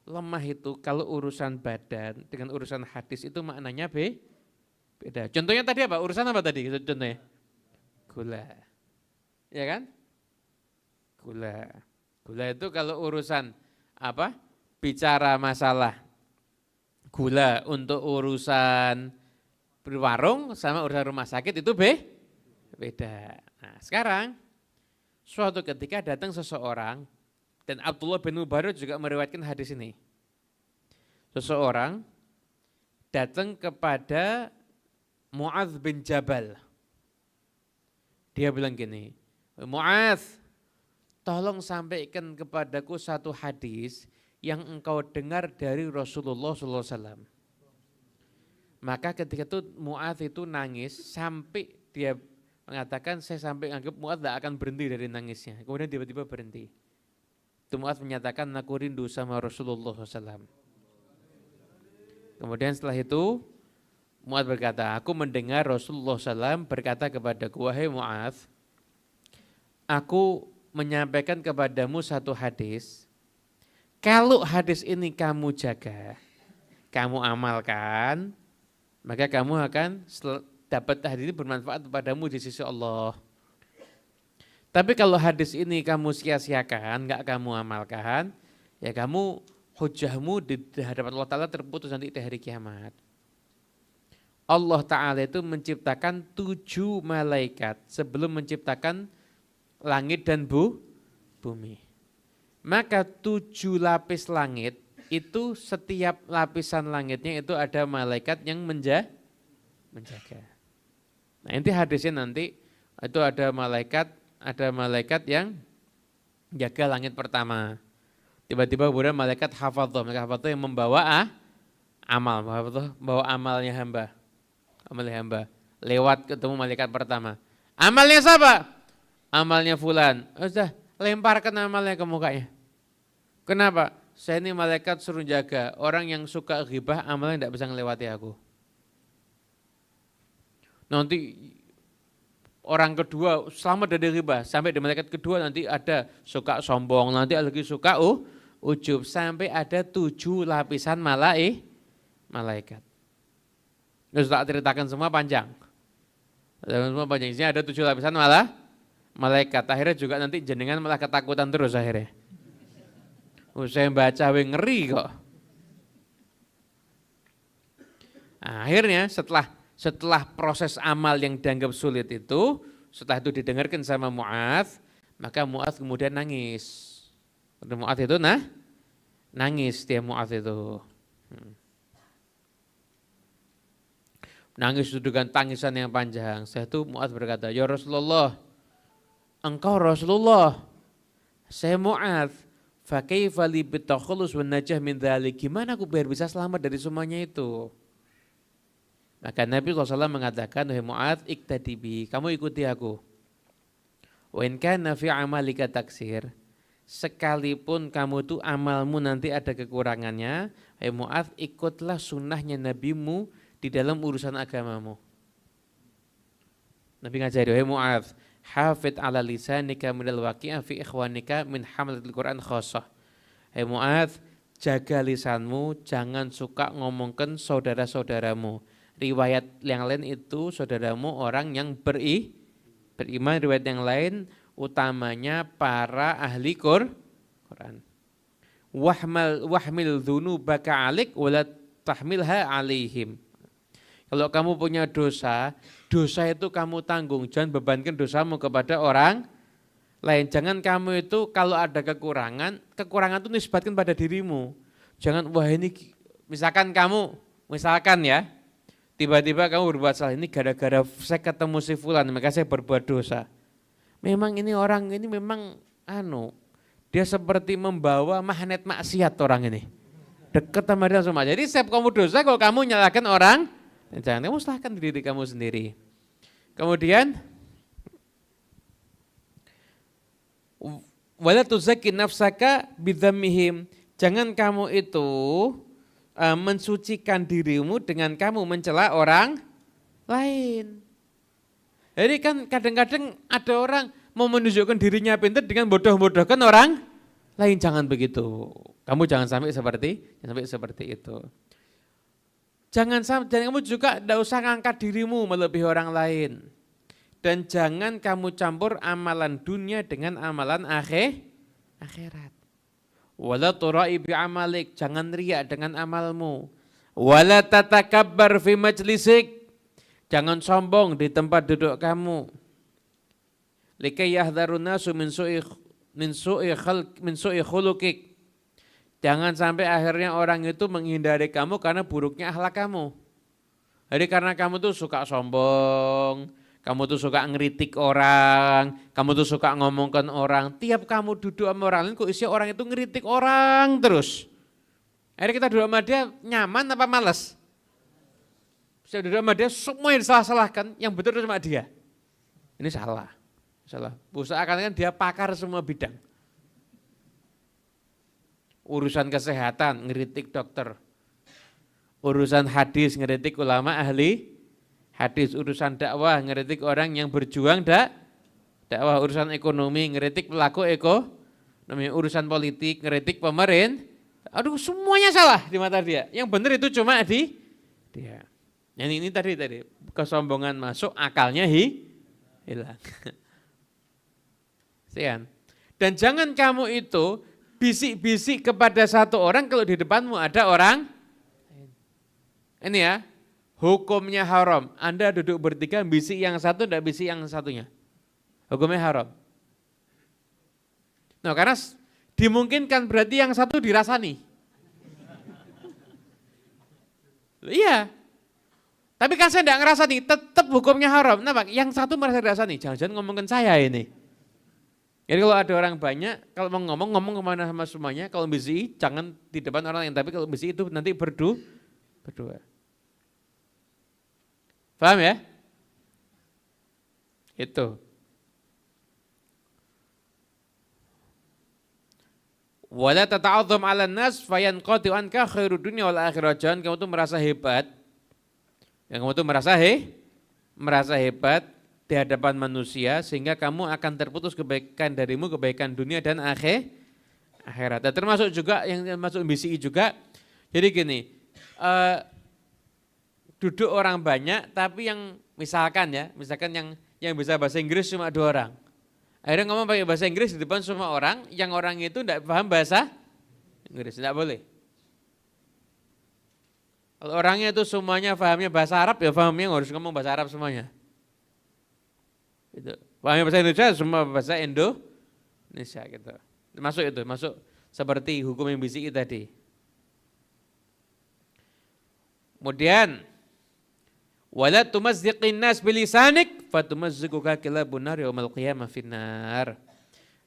Lemah itu kalau urusan badan dengan urusan hadis itu maknanya beda. Contohnya tadi apa? Urusan apa tadi? Contohnya gula. Ya kan? Gula itu kalau urusan apa? Bicara masalah gula untuk urusan warung sama urusan rumah sakit itu beda. Nah, sekarang suatu ketika datang seseorang, dan Abdullah bin Mubarak juga meriwayatkan hadis ini. Seseorang datang kepada Mu'adz bin Jabal. Dia bilang gini, Mu'adz, tolong sampaikan kepadaku satu hadis yang engkau dengar dari Rasulullah SAW. Maka ketika itu Mu'adz itu nangis sampai dia mengatakan, saya sampai anggap Mu'adz tidak akan berhenti dari nangisnya. Kemudian tiba-tiba berhenti. Mu'adz menyatakan, aku rindu sama Rasulullah SAW. Kemudian setelah itu Mu'adz berkata, aku mendengar Rasulullah SAW berkata kepadaku, wahai Mu'adz, aku menyampaikan kepadamu satu hadis. Kalau hadis ini kamu jaga, kamu amalkan, maka kamu akan dapat hadis ini bermanfaat kepadamu di sisi Allah. Tapi kalau hadis ini kamu sia-siakan, enggak kamu amalkan, ya kamu hujahmu di hadapan Allah Ta'ala terputus nanti di hari kiamat. Allah Ta'ala itu menciptakan 7 malaikat sebelum menciptakan langit dan bumi. Maka 7 lapis langit itu setiap lapisan langitnya itu ada malaikat yang menjaga. Nah, inti hadisnya nanti itu ada malaikat yang jaga langit pertama. Tiba-tiba kemudian malaikat hafadhah, malaikat hafadhah yang membawa amal, bawa amalnya hamba. Amalnya hamba. Lewat ketemu malaikat pertama. Amalnya siapa? Amalnya fulan. Sudah, lemparkan amalnya ke mukanya. Kenapa? Saya ini malaikat suruh jaga. Orang yang suka ghibah amalnya tidak bisa ngelewati aku. Nanti orang kedua selamat dari ghibah. Sampai di malaikat kedua nanti ada suka sombong. Nanti lagi suka ujub. Sampai ada 7 lapisan malaikat. Terus tak ceritakan semua panjang. Semua panjang. Di sini ada 7 lapisan malaikat. Akhirnya juga nanti jenengan malah ketakutan terus akhirnya. Saya baca ngeri kok. Nah, akhirnya setelah proses amal yang dianggap sulit itu, setelah itu didengarkan sama Mu'adz, maka Mu'adz kemudian nangis. Mu'adz itu nangis dia Mu'adz itu. Nangis itu dengan tangisan yang panjang. Setelah itu Mu'adz berkata, "Ya Rasulullah, engkau Rasulullah, saya Mu'adz, fa kaifa li bitakhallus wan najah min dzalik?" Gimana aku biar bisa selamat dari semuanya itu? Maka Nabi SAW mengatakan, "Wahai Mu'adz, iqtadi bi, kamu ikuti aku. Wa in kana fi amalika taksir, sekalipun kamu itu amalmu nanti ada kekurangannya, wahai Mu'adz, ikutlah sunnahnya nabimu di dalam urusan agamamu." Nabi ngajari, "Wahai Mu'adz, hafidh ala lisanika minal waqi'ah fi ikhwanika min hamlatil Qur'an khassah." Hai Mu'adz, jaga lisanmu, jangan suka ngomongkan saudara-saudaramu. Riwayat yang lain itu saudaramu orang yang beriman, riwayat yang lain utamanya para ahli Quran. Wahmil dzunubaka 'alik wa la tahmilha 'alaihim. Kalau kamu punya dosa itu kamu tanggung, jangan bebankan dosamu kepada orang lain. Jangan kamu itu kalau ada kekurangan itu nisbatkan pada dirimu. Jangan, wah ini misalkan ya, tiba-tiba kamu berbuat salah, ini gara-gara saya ketemu si fulan, maka saya berbuat dosa. Memang ini orang ini memang dia seperti membawa magnet maksiat orang ini. Dekat sama dia semua. Jadi setiap kamu dosa, kalau kamu nyalahkan orang, jangan, kamu salahkan diri kamu sendiri. Kemudian wala tuzakki nafsaka bidzammihim. Jangan kamu itu mensucikan dirimu dengan kamu mencela orang lain. Jadi kan kadang-kadang ada orang mau menunjukkan dirinya pintar dengan bodoh-bodohkan orang lain. Jangan begitu. Kamu jangan sampai seperti itu. Jangan kamu juga tidak usah ngangkat dirimu melebihi orang lain. Dan jangan kamu campur amalan dunia dengan amalan akhirat. Wala tura'i bi amalik, jangan riak dengan amalmu. Wala tatakabbar fi majlisik, jangan sombong di tempat duduk kamu. Likai yahdharun nasu min su'i khuluqik. Jangan sampai akhirnya orang itu menghindari kamu karena buruknya akhlak kamu. Jadi karena kamu tuh suka sombong, kamu tuh suka ngeritik orang, kamu tuh suka ngomongkan orang. Tiap kamu duduk sama orang lain, kok isi orang itu ngeritik orang terus. Akhirnya kita duduk sama dia nyaman apa malas? Saya duduk sama dia semua yang disalah-salahkan, yang betul cuma dia. Ini salah. Usahakan kan dia pakar semua bidang. Urusan kesehatan ngeritik dokter. Urusan hadis ngeritik ulama ahli hadis, urusan dakwah ngeritik orang yang berjuang dakwah, urusan ekonomi ngeritik pelaku ekonomi, urusan politik ngeritik pemerintah. Aduh, semuanya salah di mata dia. Yang benar itu cuma dia. Yang ini tadi kesombongan masuk, akalnya hilang. Sekian. Dan jangan kamu itu bisik-bisik kepada satu orang kalau di depanmu ada orang. Ini ya. Hukumnya haram. Anda duduk bertiga, bisik yang satu, tidak bisik yang satunya. Hukumnya haram. Nah, karena dimungkinkan berarti yang satu dirasani. Iya. Tapi kan saya tidak ngerasani, tetap hukumnya haram. Nah, Pak, yang satu merasa dirasani. Jangan-jangan ngomongin saya ini. Jadi kalau ada orang banyak, kalau mau ngomong kemana sama semuanya, kalau bisi jangan di depan orang lain, tapi kalau bisi itu nanti berdua. Paham ya? Itu. Wala tata'adzam 'alan nas fayanqati anka khairud dunya wal akhirah. Jangan kamu tuh merasa hebat. Yang kamu tuh merasa hebat di hadapan manusia sehingga kamu akan terputus kebaikan darimu, kebaikan dunia dan akhirat. Dan termasuk juga yang masuk BCI juga. Jadi gini, duduk orang banyak tapi yang misalkan yang bisa bahasa Inggris cuma 2 orang. Akhirnya ngomong pakai bahasa Inggris di depan semua orang, yang orang itu tidak paham bahasa Inggris, tidak boleh. Kalau orangnya itu semuanya pahamnya bahasa Arab, ya pahamnya harus ngomong bahasa Arab semuanya. Itu. Pahamnya bahasa Indonesia, semua bahasa Indonesia gitu. Masuk seperti hukum yang BCI tadi. Kemudian wala tumazziqin nas bilisanik fatumazziquka kilabun nar yaumil qiyamah finnar.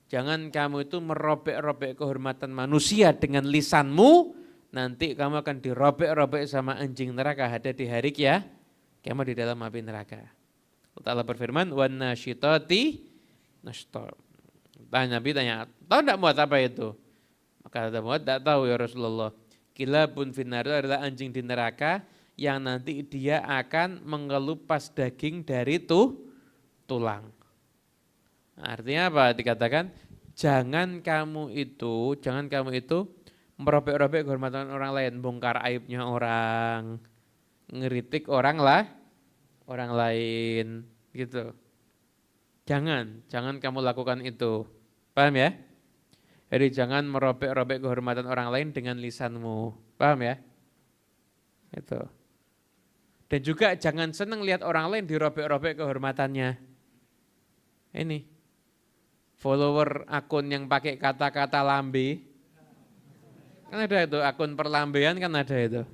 Jangan kamu itu merobek-robek kehormatan manusia dengan lisanmu, nanti kamu akan dirobek-robek sama anjing neraka ada di hari kiamat di dalam api neraka. Allah berfirman, wan nasyitati nashta. Nabi tanya, tahu enggak muat apa itu? Maka kata muat, enggak tahu ya Rasulullah. Kilabun finnar itu adalah anjing di neraka yang nanti dia akan mengelupas daging dari tulang. Artinya apa? Dikatakan jangan kamu itu merobek-robek kehormatan orang lain, bongkar aibnya orang, ngeritik orang lain gitu. Jangan kamu lakukan itu. Paham ya? Jadi jangan merobek-robek kehormatan orang lain dengan lisanmu. Paham ya? Itu. Dan juga jangan senang lihat orang lain dirobek-robek kehormatannya. Ini follower akun yang pakai kata-kata lambe. Kan ada itu akun perlambean kan ada itu.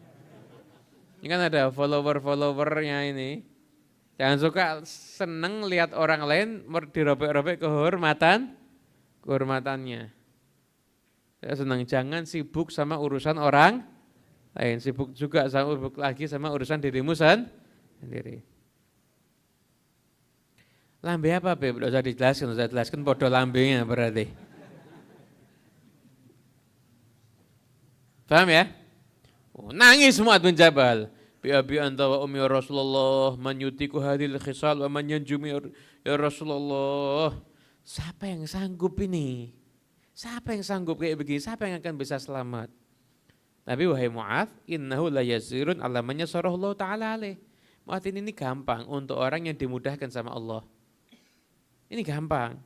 Ini kan ada followernya ini. Jangan suka senang lihat orang lain dirobek-robek kehormatannya. Saya senang, jangan sibuk sama urusan orang lain, sibuk lagi sama urusan dirimu sendiri. Lambe apa, Beb? Udah dijelaskan podo lambenya berarti. Paham ya? Nangis Mu'adz bin Jabal. Bi abi anta wa ummi Rasulullah man yutiku hadhil khisal wa man yanjumi ya Rasulullah. Siapa yang sanggup ini? Siapa yang sanggup kayak begini? Siapa yang akan bisa selamat? Tapi wahai Mu'adz, innahu la yasirun ala man yasarahu ta'ala alaih. Mu'adz ini gampang untuk orang yang dimudahkan sama Allah. Ini gampang.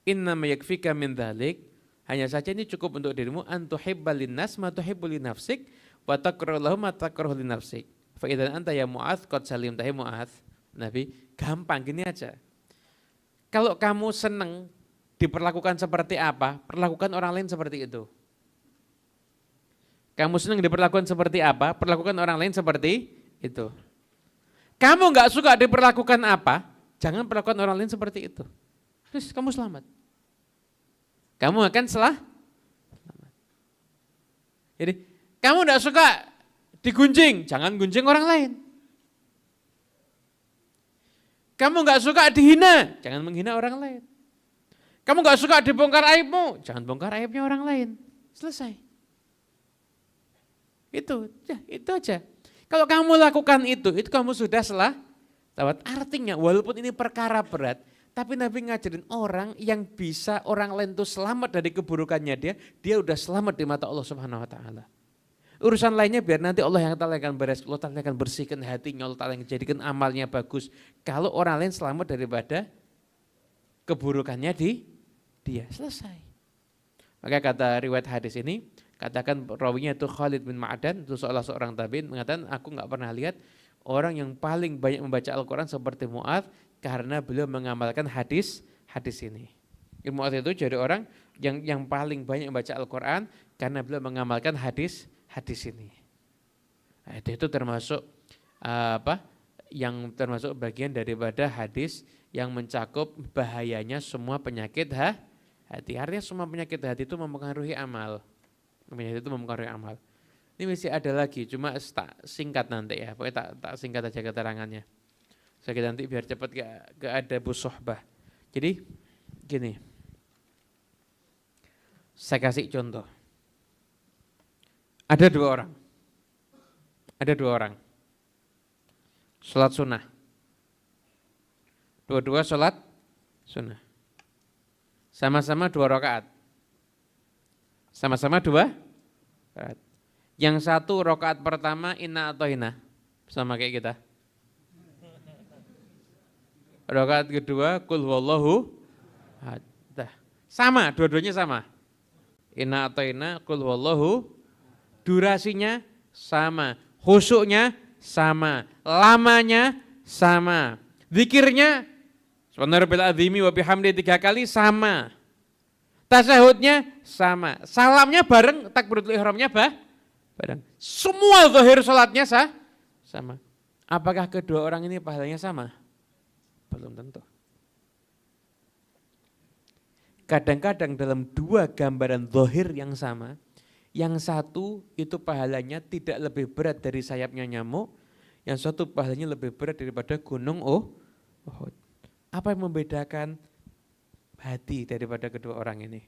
Inna ma yakfika min dzalik, hanya saja ini cukup untuk dirimu, antuhibba linnas ma tuhibbu li nafsik wa takrahu lahum ma takrahu li nafsik. Fa idzan anta ya Mu'adz qad salimta ya Mu'adz. Nabi, gampang gini aja. Kalau kamu senang diperlakukan seperti apa, perlakukan orang lain seperti itu. Kamu senang diperlakukan seperti apa, perlakukan orang lain seperti itu. Kamu enggak suka diperlakukan apa, jangan perlakukan orang lain seperti itu. Terus kamu selamat. Kamu akan selamat. Jadi, kamu enggak suka digunjing, jangan gunjing orang lain. Kamu enggak suka dihina, jangan menghina orang lain. Kamu enggak suka dibongkar aibmu, jangan bongkar aibnya orang lain. Selesai. Itu aja. Kalau kamu lakukan itu kamu sudah selamat. Artinya walaupun ini perkara berat, tapi Nabi ngajarin orang yang bisa orang lain itu selamat dari keburukannya dia udah selamat di mata Allah Subhanahu wa taala. Urusan lainnya biar nanti Allah yang Ta'ala akan beres, Allah Ta'ala akan bersihkan hatinya, Allah Ta'ala yang jadikan amalnya bagus. Kalau orang lain selamat daripada keburukannya dia, selesai. Maka kata riwayat hadis ini, katakan rawinya itu Khalid bin Ma'dan, itu seorang tabi'in, mengatakan aku enggak pernah lihat orang yang paling banyak membaca Al-Quran seperti Mu'adz karena beliau mengamalkan hadis ini. Mu'adz itu jadi orang yang paling banyak membaca Al-Quran karena beliau mengamalkan hadis ini. Nah, itu termasuk yang termasuk bagian daripada hadis yang mencakup bahayanya semua penyakit hati. Artinya semua penyakit hati itu mempengaruhi amal. Penyakit itu mempengaruhi amal. Ini masih ada lagi, cuma tak singkat nanti ya. Pokoknya tak singkat aja keterangannya. Sakit nanti biar cepat ke ada busohbah. Jadi gini, saya kasih contoh. Ada dua orang. Sholat sunnah. Dua-dua sholat sunnah. Sama-sama 2 rakaat. Sama-sama 2 rakaat. Yang satu rakaat pertama inna atau hina. Sama kayak kita. Rakaat kedua kul huwallahu ahad. Sama, dua-duanya sama. Inna atau hina kul huwallahu. Durasinya sama, khusyuknya sama, lamanya sama. Zikirnya subhanarabbil azimi wa bihamdi 3 kali sama. Tasyahudnya sama. Salamnya bareng, takbiratul ihramnya bareng. Semua zahir salatnya sama. Apakah kedua orang ini pahalanya sama? Belum tentu. Kadang-kadang dalam 2 gambaran zahir yang sama, yang satu itu pahalanya tidak lebih berat dari sayapnya nyamuk, yang satu pahalanya lebih berat daripada gunung Uhud. Apa yang membedakan hati daripada kedua orang ini?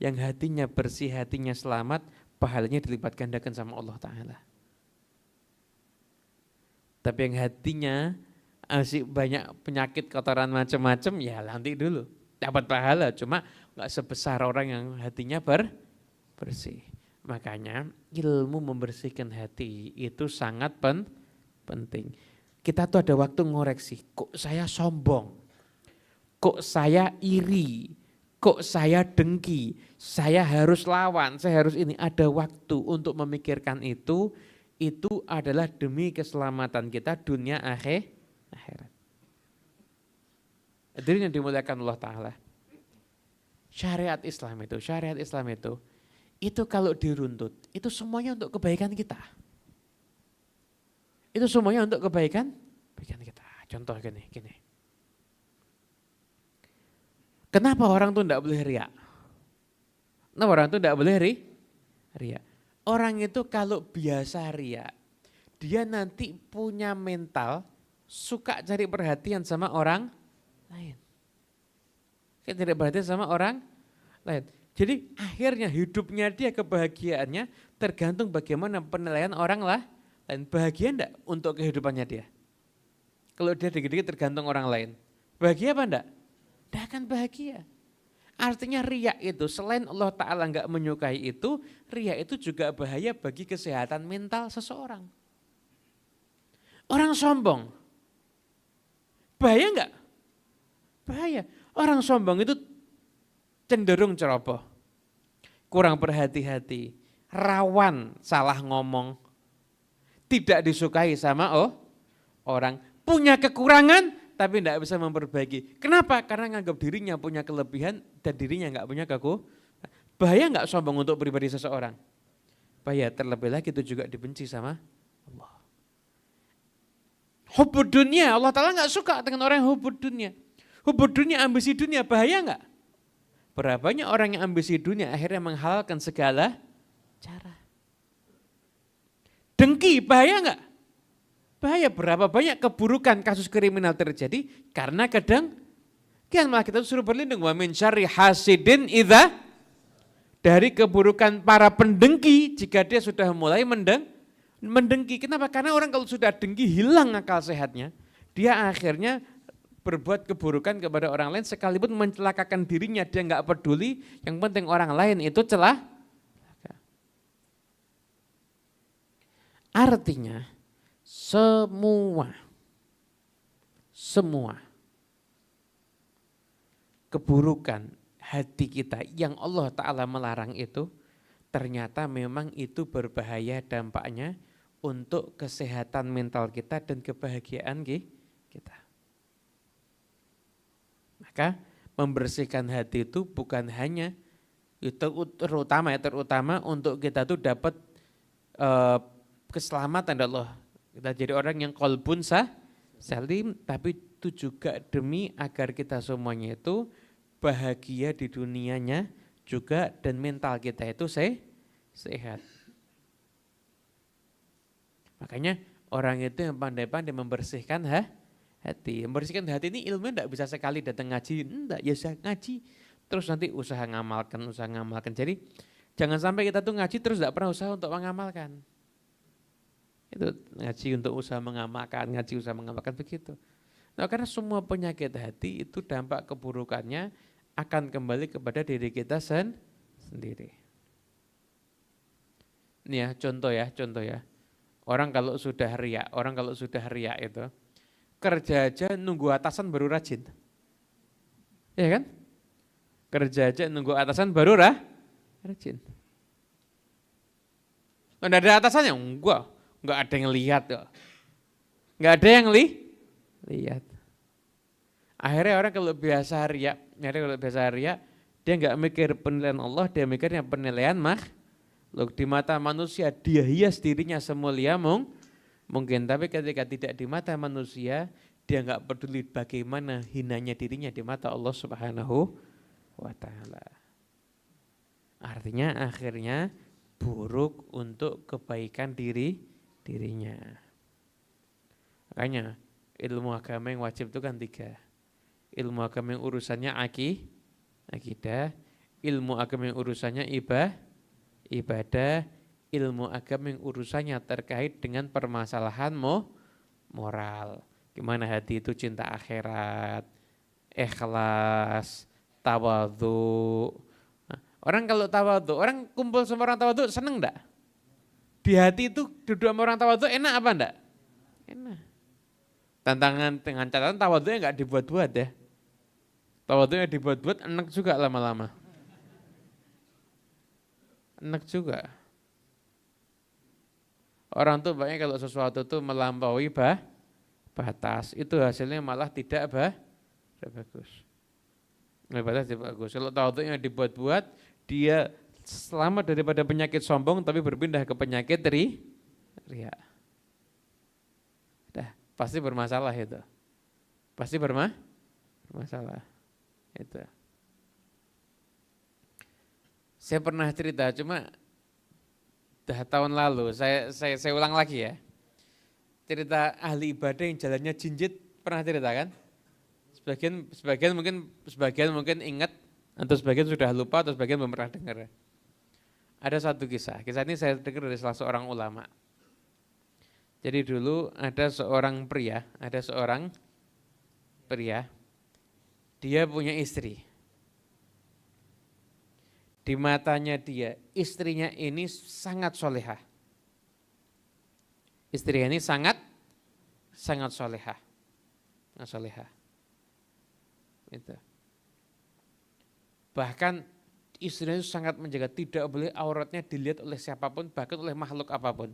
Yang hatinya bersih, hatinya selamat, pahalanya dilipat gandakan sama Allah Ta'ala. Tapi yang hatinya masih banyak penyakit kotoran macam-macam, ya nanti dulu dapat pahala, cuma gak sebesar orang yang hatinya bersih. Makanya ilmu membersihkan hati itu sangat penting. Kita tuh ada waktu ngoreksi, kok saya sombong, kok saya iri, kok saya dengki, saya harus lawan, saya harus ini. Ada waktu untuk memikirkan itu adalah demi keselamatan kita dunia akhirat. Hadirin yang dimuliakan Allah Ta'ala. Syariat Islam itu kalau diruntut, itu semuanya untuk kebaikan kita. Itu semuanya untuk kebaikan kita. Contoh gini. Kenapa orang itu tidak boleh riak? Kenapa orang itu tidak boleh riak? Orang itu kalau biasa riak, dia nanti punya mental suka cari perhatian sama orang lain. Cari perhatian sama orang lain. Jadi akhirnya hidupnya dia, kebahagiaannya tergantung bagaimana penilaian orang lain. Bahagia enggak untuk kehidupannya dia? Kalau dia dikit-dikit tergantung orang lain, bahagia apa enggak? Tidak akan bahagia. Artinya riya itu selain Allah Ta'ala enggak menyukai itu, riya itu juga bahaya bagi kesehatan mental seseorang. Orang sombong, bahaya enggak? Bahaya. Orang sombong itu cenderung ceroboh, kurang berhati-hati, rawan salah ngomong, tidak disukai sama orang, punya kekurangan tapi tidak bisa memperbaiki. Kenapa? Karena nganggap dirinya punya kelebihan dan dirinya nggak punya kekurangan. Bahaya nggak sombong untuk pribadi seseorang? Bahaya, terlebih lagi itu juga dibenci sama Allah. Hubbud dunia, Allah Ta'ala nggak suka dengan orang yang hubbud dunia. Hubbud dunia, ambisi dunia, bahaya nggak? Berapa banyak orang yang ambisi dunia akhirnya menghalalkan segala cara. Dengki, bahaya nggak? Bahaya. Berapa banyak keburukan kasus kriminal terjadi karena kadang malah kita suruh berlindung. Wa min syarri hasidin idza, dari keburukan para pendengki jika dia sudah mulai mendengki. Kenapa? Karena orang kalau sudah dengki hilang akal sehatnya, dia akhirnya berbuat keburukan kepada orang lain sekalipun mencelakakan dirinya, dia nggak peduli, yang penting orang lain itu celaka. Artinya semua keburukan hati kita yang Allah Ta'ala melarang itu ternyata memang itu berbahaya dampaknya untuk kesehatan mental kita dan kebahagiaan kita. Maka membersihkan hati itu bukan hanya itu terutama untuk kita tuh dapat keselamatan dari Allah. Kita jadi orang yang qalbun salim, tapi itu juga demi agar kita semuanya itu bahagia di dunianya juga, dan mental kita itu sehat. Makanya orang itu yang pandai-pandai membersihkan hati. Membersihkan hati ini ilmunya tidak bisa sekali datang ngaji, enggak, ya ngaji terus nanti usaha ngamalkan. Jadi jangan sampai kita tuh ngaji terus tidak pernah usaha untuk mengamalkan. Itu ngaji untuk usaha mengamalkan begitu. Nah, karena semua penyakit hati itu dampak keburukannya akan kembali kepada diri kita sendiri. Ini ya contoh ya. Orang kalau sudah riak itu kerja aja nunggu atasan baru rajin. Ya kan? Kerja aja nunggu atasan baru rajin. Enggak ada atasannya? Enggak ada yang lihat kok. Enggak ada yang lihat. Akhirnya orang kalau biasa riak, dia enggak mikir penilaian Allah, dia mikirnya penilaian makhluk. Di mata manusia dia hias dirinya semulia mungkin, tapi ketika tidak di mata manusia, dia enggak peduli bagaimana hinanya dirinya di mata Allah Subhanahu wa ta'ala. Artinya akhirnya buruk untuk kebaikan dirinya. Makanya ilmu agama yang wajib itu kan 3. Ilmu agama yang urusannya akidah, ilmu agama yang urusannya ibadah, ilmu agama yang urusannya terkait dengan permasalahan moral. Gimana hati itu cinta akhirat, ikhlas, tawadhu. Nah, orang kalau tawadhu, orang kumpul sama orang tawadhu seneng enggak? Di hati itu duduk sama orang tawadhu enak apa enggak? Enak. Tantangan dengan catatan tawadhunya enggak dibuat-buat ya. Tawadhunya dibuat-buat enak juga lama-lama. Enak juga. Orang tuh banyak kalau sesuatu tuh melampaui batas, itu hasilnya malah tidak bagus. Batas tidak bagus. Kalau tawadhunya dibuat-buat, dia selamat daripada penyakit sombong tapi berpindah ke penyakit riya. Dah, pasti bermasalah itu. Pasti bermasalah. Itu. Saya pernah cerita, cuma tahun lalu, saya ulang lagi ya. Cerita ahli ibadah yang jalannya jinjit, pernah cerita kan? Sebagian mungkin ingat, atau sebagian sudah lupa, atau sebagian belum pernah dengar. Ada satu kisah ini saya dengar dari salah seorang ulama. Jadi dulu ada seorang pria, dia punya istri. Di matanya dia, istrinya ini sangat solehah. Istrinya ini sangat solehah. Itu. Bahkan istrinya itu sangat menjaga, tidak boleh auratnya dilihat oleh siapapun, bahkan oleh makhluk apapun.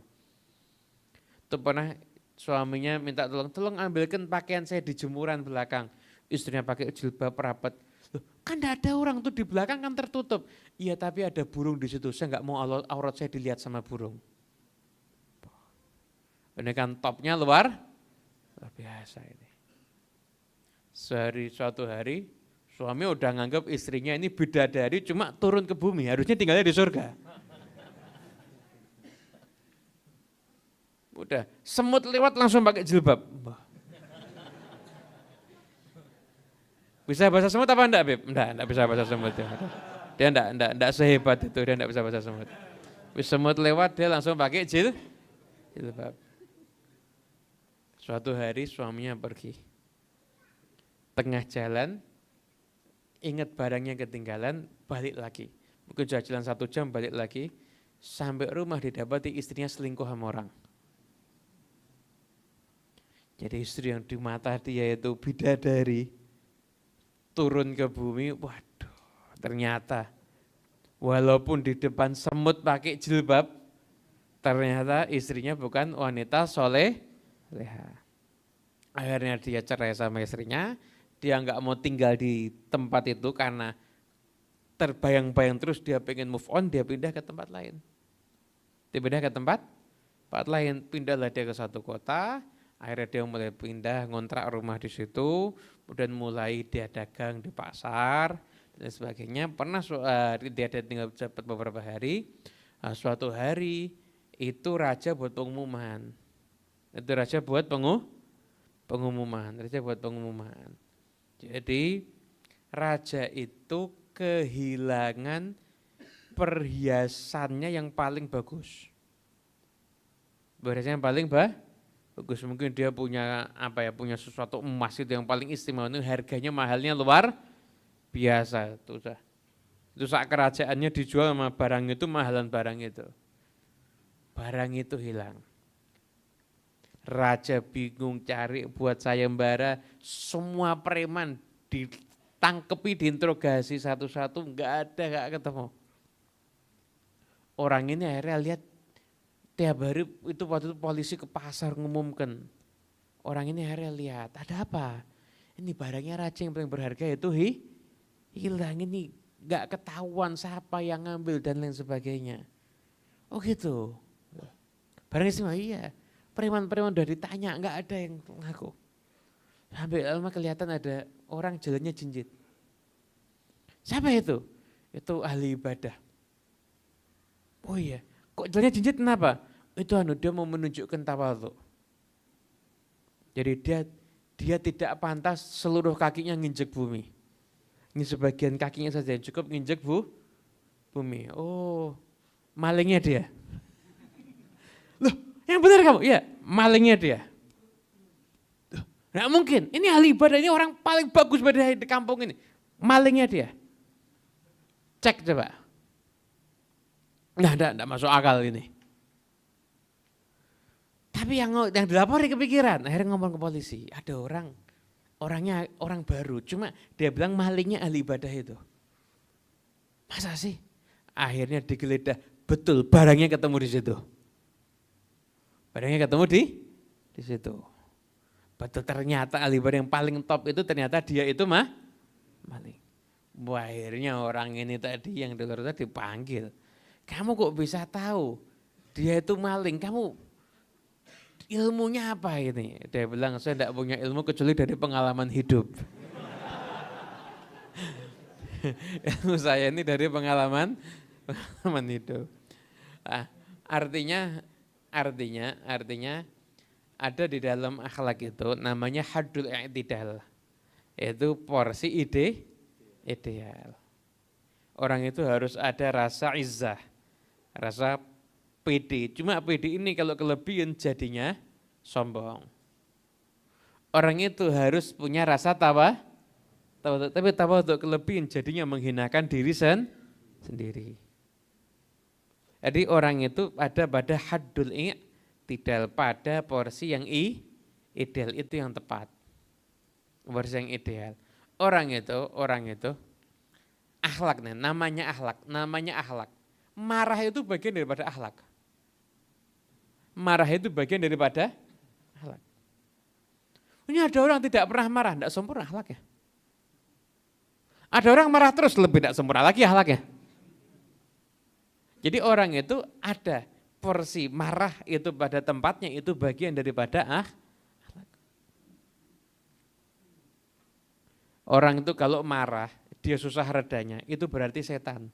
Itu pernah suaminya minta tolong ambilkan pakaian saya di jemuran belakang. Istrinya pakai jilbab rapat. Loh, kan tidak ada orang tuh di belakang kan tertutup. Iya tapi ada burung di situ, saya nggak mau aurat saya dilihat sama burung. Ini kan topnya luar biasa ini. Suatu hari suami udah nganggap istrinya ini bidadari cuma turun ke bumi, harusnya tinggalnya di surga. Udah, semut lewat langsung pakai jilbab. Bisa bahasa semut apa enggak, Beb? Enggak bisa bahasa semut. Dia enggak sehebat itu, dia enggak bisa bahasa semut. Semut lewat dia langsung pakai jilbab. Suatu hari suaminya pergi. Tengah jalan, ingat barangnya ketinggalan, balik lagi. Mungkin sudah jalan 1 jam, balik lagi. Sampai rumah didapati istrinya selingkuh sama orang. Jadi istri yang di mata dia itu bidadari, turun ke bumi, waduh, ternyata walaupun di depan semut pakai jilbab, ternyata istrinya bukan wanita soleha. Akhirnya dia cerai sama istrinya, dia nggak mau tinggal di tempat itu karena terbayang-bayang terus dia pengen move on, dia pindah ke tempat lain. Dia pindah ke tempat lain, pindahlah dia ke satu kota. Akhirnya dia mulai pindah, ngontrak rumah di situ, kemudian mulai dia dagang di pasar, dan sebagainya. Pernah dia tinggal dapat beberapa hari, suatu hari itu raja buat pengumuman. Itu raja buat pengumuman. Jadi raja itu kehilangan perhiasannya yang paling bagus. Perhiasan yang paling bagus, mungkin dia punya punya sesuatu emas itu yang paling istimewa, itu harganya mahalnya luar biasa. Itu saat kerajaannya dijual sama barang itu, mahalan barang itu. Barang itu hilang. Raja bingung cari buat sayembara, semua preman ditangkepi, diinterogasi satu-satu, nggak ketemu. Orang ini akhirnya lihat tiap hari itu, waktu itu polisi ke pasar ngumumkan. Orang ini akhirnya lihat, ada apa? Ini barangnya raja yang paling berharga itu hilang, ini nggak ketahuan siapa yang ngambil dan lain sebagainya. Oh gitu. Barangnya semua iya. Preman-preman udah ditanya, nggak ada yang ngaku. Sampai lama kelihatan ada orang jalannya jinjit. Siapa itu? Itu ahli ibadah. Oh iya, kok jalannya jinjit kenapa? Itu dia mau menunjukkan tawadhu. Jadi dia tidak pantas seluruh kakinya nginjek bumi. Ini sebagian kakinya saja yang cukup nginjek bumi. Oh, malingnya dia. Loh, yang benar kamu? Ya, malingnya dia. Nggak mungkin, ini ahli ibadah, ini orang paling bagus pada di kampung ini. Malingnya dia. Cek coba. Nah, enggak masuk akal ini. Tapi yang dilapor kepikiran, akhirnya ngomong ke polisi. Ada orangnya orang baru, cuma dia bilang malingnya ahli ibadah itu. Masa sih? Akhirnya digeledah, betul barangnya ketemu di situ. Barangnya ketemu di situ. Betul, ternyata ahli ibadah yang paling top itu ternyata dia itu maling. Akhirnya orang ini tadi yang di luar tadi dipanggil. Kamu kok bisa tahu dia itu maling? Kamu ilmunya apa ini? Dia bilang, saya tidak punya ilmu kecuali dari pengalaman hidup. Ilmu saya ini dari pengalaman hidup. Artinya ada di dalam akhlak itu namanya haddul i'tidal. Itu porsi ideal. Orang itu harus ada rasa izzah, rasa pede. Cuma pede ini kalau kelebihan jadinya sombong. Orang itu harus punya rasa tawadhu, tapi tawadhu kelebihan jadinya menghinakan diri sendiri. Jadi orang itu ada pada haddul i'tidal, pada porsi yang ideal, itu yang tepat. Porsi yang ideal. Orang itu akhlak, namanya akhlak. Marah itu bagian daripada akhlak. Ini ada orang tidak pernah marah, tidak sempurna akhlaknya. Ada orang marah terus, lebih tidak sempurna lagi akhlaknya. Jadi orang itu ada porsi marah itu pada tempatnya, itu bagian daripada akhlak. Orang itu kalau marah, dia susah redanya, itu berarti setan.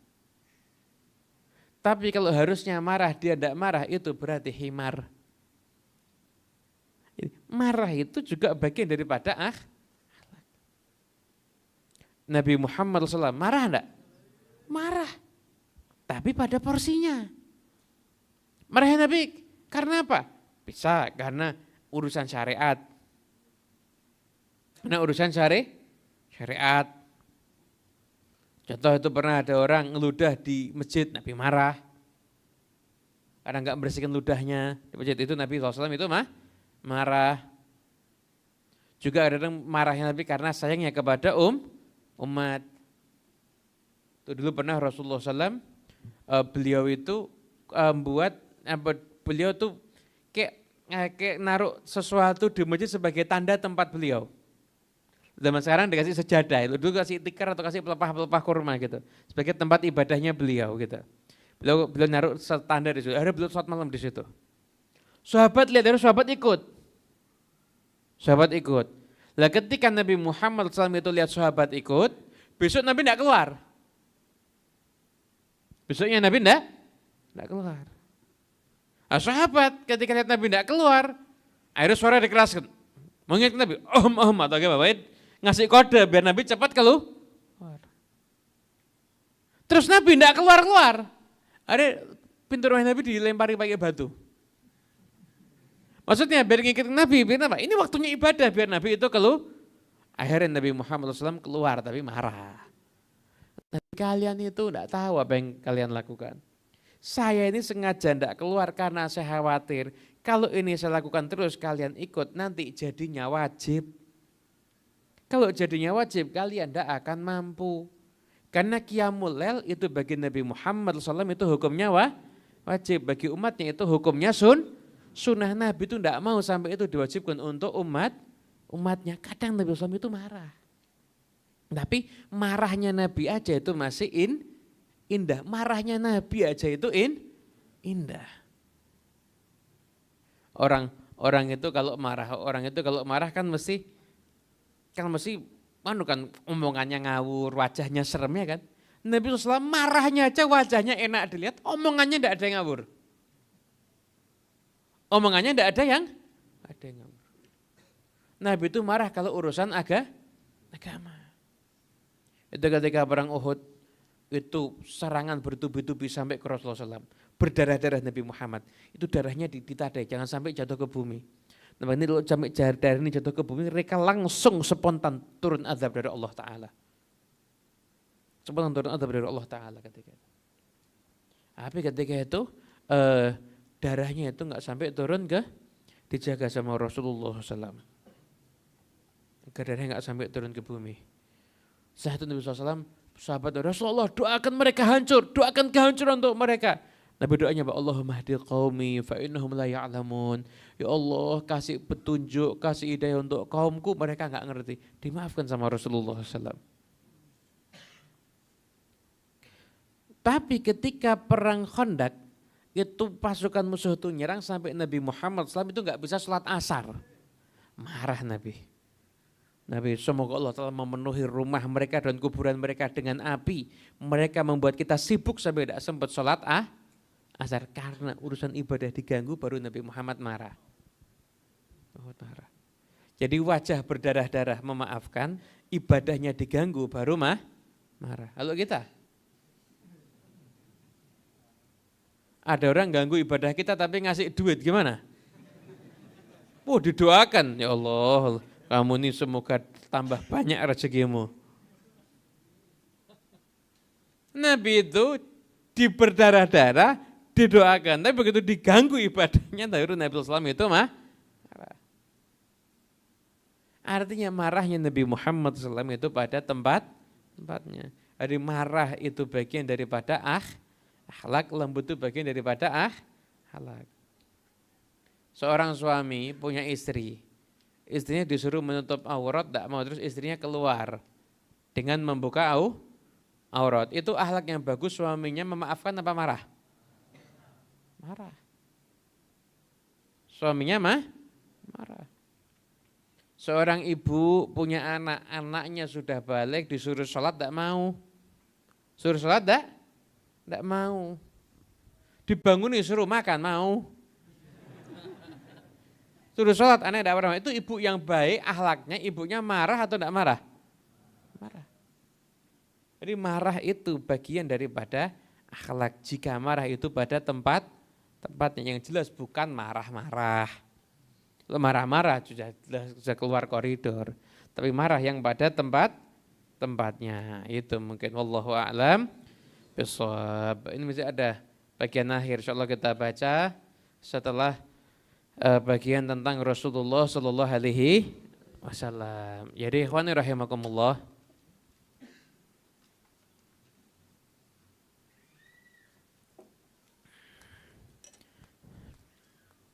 Tapi kalau harusnya marah, dia tidak marah, itu berarti himar. Marah itu juga bagian daripada akhlak. Nabi Muhammad SAW marah enggak? Marah. Tapi pada porsinya. Marahnya Nabi karena apa? Bisa karena urusan syariat. Syariat. Contoh itu pernah ada orang ngeludah di masjid, Nabi marah. Karena enggak membersihkan ludahnya di masjid itu, Nabi SAW itu marah. Juga ada orang marahnya Nabi karena sayangnya kepada umat. Itu dulu pernah Rasulullah SAW, beliau itu beliau tuh kayak naruh sesuatu di masjid sebagai tanda tempat beliau. Zaman sekarang dikasih sejadah, dulu kasih tikar atau kasih pelepah kurma gitu, sebagai tempat ibadahnya beliau gitu. Beliau naruh standar di situ. Akhirnya beliau sholat malam di situ. Sahabat lihat, sahabat ikut. Lah ketika Nabi Muhammad SAW itu lihat sahabat ikut, besok Nabi tidak keluar. Besoknya Nabi tidak keluar. Nah, sahabat ketika lihat Nabi tidak keluar, akhirnya suara dikeraskan. Mengingat Nabi, atau gimana, ngasih kode biar Nabi cepat keluar. Terus Nabi tidak keluar-keluar. Ada pintu rumah Nabi dilempari pakai batu. Maksudnya biar ngikutin Nabi, biar apa? Ini waktunya ibadah, biar Nabi itu keluar. Akhirnya Nabi Muhammad SAW keluar tapi marah. Nabi, kalian itu tidak tahu apa yang kalian lakukan. Saya ini sengaja tidak keluar karena saya khawatir. Kalau ini saya lakukan terus kalian ikut, nanti jadinya wajib. Kalau jadinya wajib kalian tidak akan mampu. Karena qiyamul lail itu bagi Nabi Muhammad SAW itu hukumnya wajib. Bagi umatnya itu hukumnya sunnah. Nabi itu tidak mau sampai itu diwajibkan untuk umatnya. Kadang Nabi SAW itu marah. Tapi marahnya Nabi aja itu masih indah. Marahnya Nabi aja itu indah. Orang itu kalau marah kan mesti omongannya ngawur, wajahnya serem ya kan. Nabi SAW marahnya aja wajahnya enak dilihat, omongannya tidak ada yang ngawur. Omongannya tidak ada yang ngawur. Nabi itu marah kalau urusan agama. Itu ketika perang Uhud, itu serangan bertubi-tubi sampai ke Rasulullah SAW. Berdarah-darah Nabi Muhammad. Itu darahnya ditadai, jangan sampai jatuh ke bumi. Nah, ini kalau sampai darah ini jatuh ke bumi, mereka langsung spontan turun azab dari Allah Ta'ala. Spontan turun azab dari Allah Ta'ala ketika itu. Tapi ketika itu, darahnya itu enggak sampai turun dijaga sama Rasulullah SAW. Darahnya enggak sampai turun ke bumi. Saat itu Nabi SAW, sahabat Rasulullah, doakan mereka hancur, doakan kehancuran untuk mereka. Nabi doanya, Allahumma hdi qaumi fa innahum la ya'lamun. Ya Allah, kasih petunjuk, kasih hidayah untuk kaumku, mereka enggak ngerti. Dimaafkan sama Rasulullah SAW. Tapi ketika perang Khandaq, itu pasukan musuh itu nyerang sampai Nabi Muhammad SAW itu enggak bisa sholat asar. Marah Nabi. Semoga Allah telah memenuhi rumah mereka dan kuburan mereka dengan api. Mereka membuat kita sibuk sampai tidak sempat sholat asar. Karena urusan ibadah diganggu baru Nabi Muhammad marah. Jadi wajah berdarah-darah memaafkan, ibadahnya diganggu baru marah. Kalau kita? Ada orang ganggu ibadah kita tapi ngasih duit gimana? Didoakan, ya Allah. Kamu ini semoga tambah banyak rezekimu. Nabi itu diberdarah-darah, didoakan. Tapi begitu diganggu ibadahnya, baru Nabi SAW itu marah. Artinya marahnya Nabi Muhammad SAW itu pada tempatnya. Jadi marah itu bagian daripada akhlak, lembut itu bagian daripada akhlak. Seorang suami punya istri. Istrinya disuruh menutup aurat, tidak mau, terus istrinya keluar dengan membuka aurat. Itu akhlak yang bagus, suaminya memaafkan apa marah? Marah. Suaminya marah. Seorang ibu punya anak, anaknya sudah balik, disuruh sholat tidak mau. Suruh sholat tidak mau. Dibanguni suruh makan mau. Suruh sholat, aneh tidak pernah. Itu ibu yang baik, akhlaknya, ibunya marah atau tidak marah? Marah. Jadi marah itu bagian daripada akhlak. Jika marah itu pada tempatnya yang jelas bukan marah-marah. Kalau marah-marah sudah keluar koridor. Tapi marah yang pada tempatnya. Itu mungkin wallahu a'lam bishawab. Ini masih ada bagian akhir, insyaallah kita baca setelah bagian tentang Rasulullah Sallallahu Alaihi Wasallam. Jadi ikhwani rahimakumullah,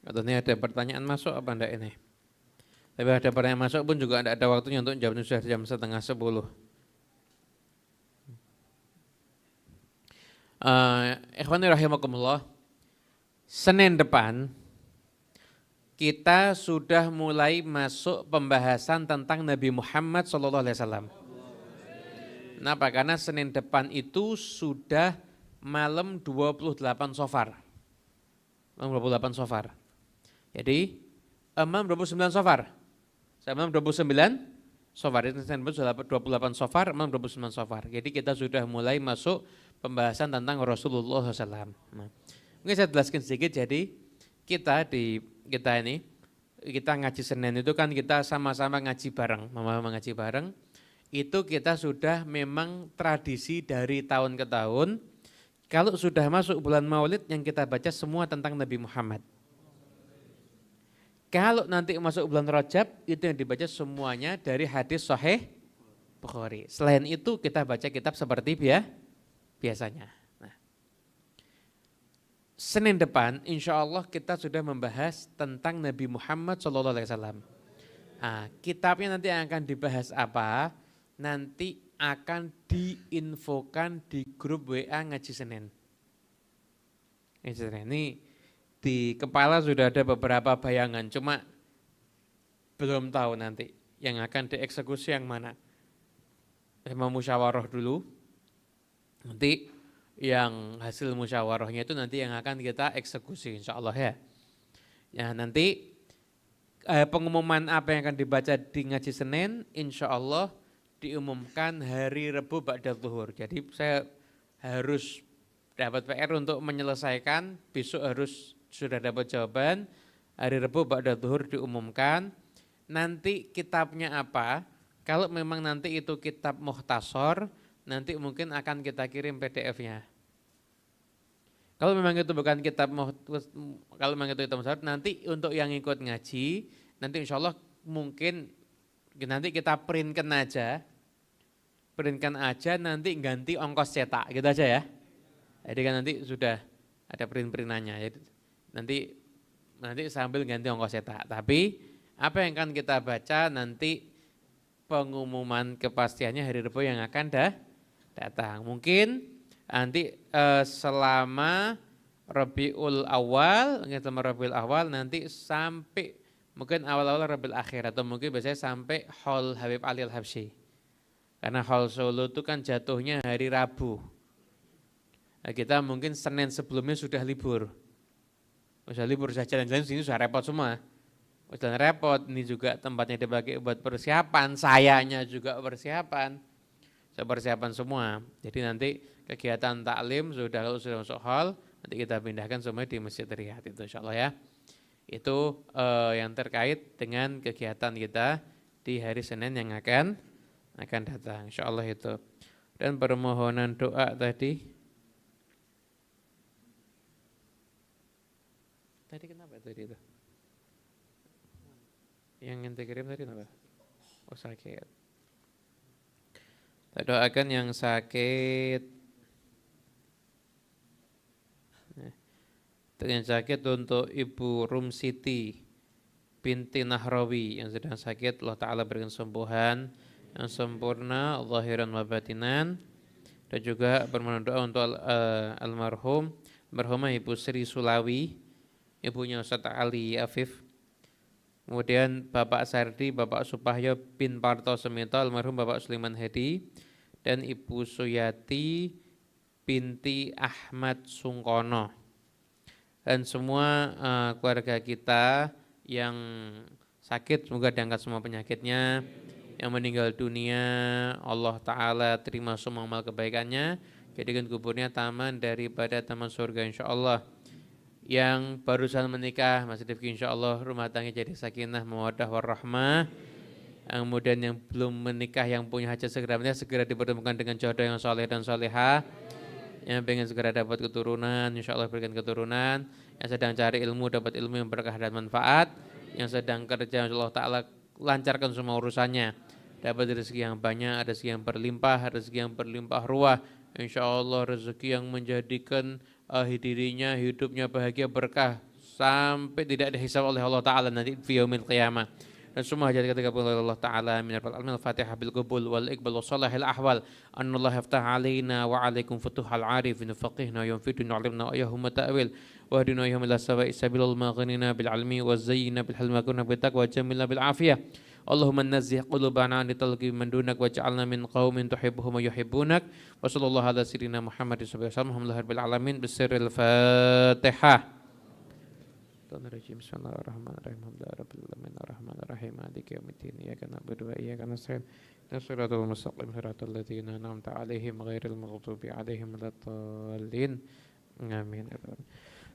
katanya ada pertanyaan masuk apa enggak ini? Tapi ada pertanyaan masuk pun juga tidak ada waktunya untuk jawab, sudah jam 9:30. Ikhwani rahimakumullah, Senin depan kita sudah mulai masuk pembahasan tentang Nabi Muhammad SAW. Kenapa? Karena Senin depan itu sudah malam 28 Safar. Malam 28 Safar. Jadi malam 29 Safar. Malam 29 Safar. Itu Senin depan sudah 28 Safar, malam 29 Safar. Jadi kita sudah mulai masuk pembahasan tentang Rasulullah SAW. Nah, mungkin saya jelaskan sedikit. Jadi kita ngaji Senin itu kan kita sama-sama ngaji bareng, ngaji bareng. Itu kita sudah memang tradisi dari tahun ke tahun. Kalau sudah masuk bulan Maulid yang kita baca semua tentang Nabi Muhammad. Kalau nanti masuk bulan Rajab itu yang dibaca semuanya dari hadis Sahih Bukhari. Selain itu kita baca kitab seperti biasanya. Nah, Senin depan insya Allah kita sudah membahas tentang Nabi Muhammad SAW. Nah, kitabnya nanti yang akan dibahas apa? Nanti akan diinfokan di grup WA Ngaji Senin. Ini di kepala sudah ada beberapa bayangan, cuma belum tahu nanti yang akan dieksekusi yang mana. Mau musyawarah dulu, nanti yang hasil musyawarahnya itu nanti yang akan kita eksekusi insya Allah ya. Ya nanti pengumuman apa yang akan dibaca di Ngaji Senin insya Allah diumumkan hari Rabu ba'da zuhur. Jadi saya harus dapat PR untuk menyelesaikan, besok harus sudah dapat jawaban, hari Rabu ba'da zuhur diumumkan. Nanti kitabnya apa? Kalau memang nanti itu kitab mukhtasar, nanti mungkin akan kita kirim PDF-nya. Kalau memang itu bukan kitab mukhtasar, nanti untuk yang ikut ngaji, nanti insya Allah mungkin nanti kita printkan aja nanti ganti ongkos cetak gitu aja ya. Jadi kan nanti sudah ada print-printannya. Jadi nanti sambil ganti ongkos cetak. Tapi apa yang akan kita baca nanti pengumuman kepastiannya hari Rabu yang akan datang. Mungkin nanti selama Rabiul Awal nanti sampai mungkin awal-awal Rabiul Akhir atau mungkin biasanya sampai Haul Habib Ali Al-Habsyi. Karena Haul Solo itu kan jatuhnya hari Rabu. Nah, kita mungkin Senin sebelumnya sudah libur. Sudah libur, sudah jalan-jalan sini sudah repot semua. Sudah repot, ini juga tempatnya dipakai buat persiapan, sayanya juga persiapan. Sudah persiapan semua. Jadi nanti kegiatan taklim kalau sudah masuk hall, nanti kita pindahkan semua di Masjid Riyad itu insyaallah ya. Itu yang terkait dengan kegiatan kita di hari Senin yang akan datang insyaallah itu. Dan permohonan doa tadi kenapa tadi itu? Yang ente kirim tadi kenapa? Oh sakit. Kita doakan yang sakit. Yang sakit untuk Ibu Rum Siti binti Nahrawi yang sedang sakit, Allah Ta'ala berikan kesembuhan yang sempurna, zahiran wa batinan. Dan juga permohonan doa untuk almarhumah Ibu Sri Sulawi, ibunya Ustaz Ali Afif. Kemudian Bapak Sardi, Bapak Supahyo bin Parto Semito, almarhum Bapak Sulaiman Hedi, dan Ibu Suyati binti Ahmad Sungkono. Dan semua keluarga kita yang sakit semoga diangkat semua penyakitnya. Yang meninggal dunia Allah Ta'ala terima semua amal kebaikannya, jadikan kuburnya taman daripada taman surga insyaAllah. Yang barusan menikah Mas Rifki insyaAllah rumah tangga jadi sakinah mawaddah warahmah. Kemudian yang belum menikah yang punya hajat segera dipertemukan dengan jodoh yang soleh dan solehah. Yang pengen segera dapat keturunan insyaAllah berikan keturunan. Yang sedang cari ilmu dapat ilmu yang berkah dan manfaat. Yang sedang kerja insyaAllah Ta'ala lancarkan semua urusannya, dapat rezeki yang banyak, rezeki yang berlimpah ruah, insyaallah rezeki yang menjadikan dirinya hidupnya bahagia berkah sampai tidak dihisab oleh Allah Ta'ala nanti di yaumil qiyamah. Dan semua hajat kita oleh Allah Ta'ala. Amin. Al-Fatihah bil qabul wal iqbal wa salahil ahwal. Annallahu yaftah alaina wa alaikum futuhal arifin faqihna yunfiduna alimna wa yahumma ta'wil. واهدنا يوم الى سواء السبيل المغننا بالعلم والزينا بالحلم كنا بالتقوى وجملنا بالعافيه Allahumma nazzih qulubana an talqi man dunak waj'alna min qaumin tuhibbuhum wa yuhibbunak. Wa sallallahu ala sayyidina Muhammadin sallallahu alaihi wasallam. Alhamdulillahirabbil alamin. Bisirril Fatihah. Bismillahirrahmanirrahim. Alhamdulillahirabbil alamin arrahmanirrahim maliki yaumiddin iyyaka na'budu wa iyyaka nasta'in ihdinas mustaqim siratal ladzina an'amta 'alaihim ghairil maghdubi 'alaihim waladdallin amin.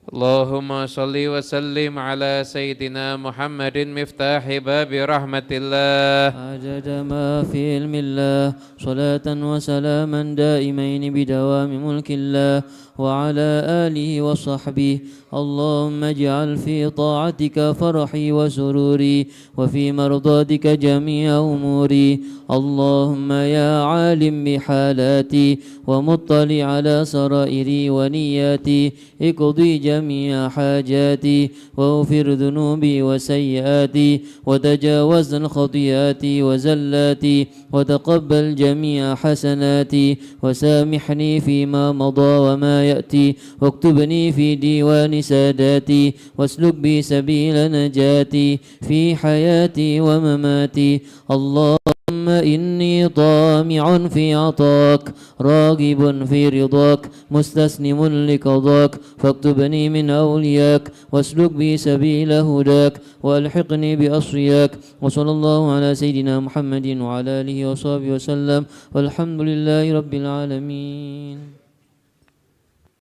Allahumma salli wa sallim ala sayyidina Muhammadin miftahi babi rahmatillah عدد ما في علم الله صلاة وسلاما دائمين بدوام ملك الله وعلى آله وصحبه اللهم اجعل في طاعتك فرحي وسروري وفي مرضاتك جميع أموري اللهم يا عالم بحالاتي ومطلع على سرائري ونياتي اقضي جميع حاجاتي واغفر ذنوبي وسيئاتي وتجاوز خطيئاتي وزلاتي وتقبل جميع حسناتي وسامحني فيما مضى وما يأتي واكتبني في ديوان ساداتي واسلك بي سبيل نجاتي في حياتي ومماتي اللهم إني طامع في عطاك راغب في رضاك مستسلم لقضاك فاكتبني من أولياك واسلك بي سبيل هداك وألحقني بأصفياك وصلى الله على سيدنا محمد وعلى آله وصحبه وسلم والحمد لله رب العالمين.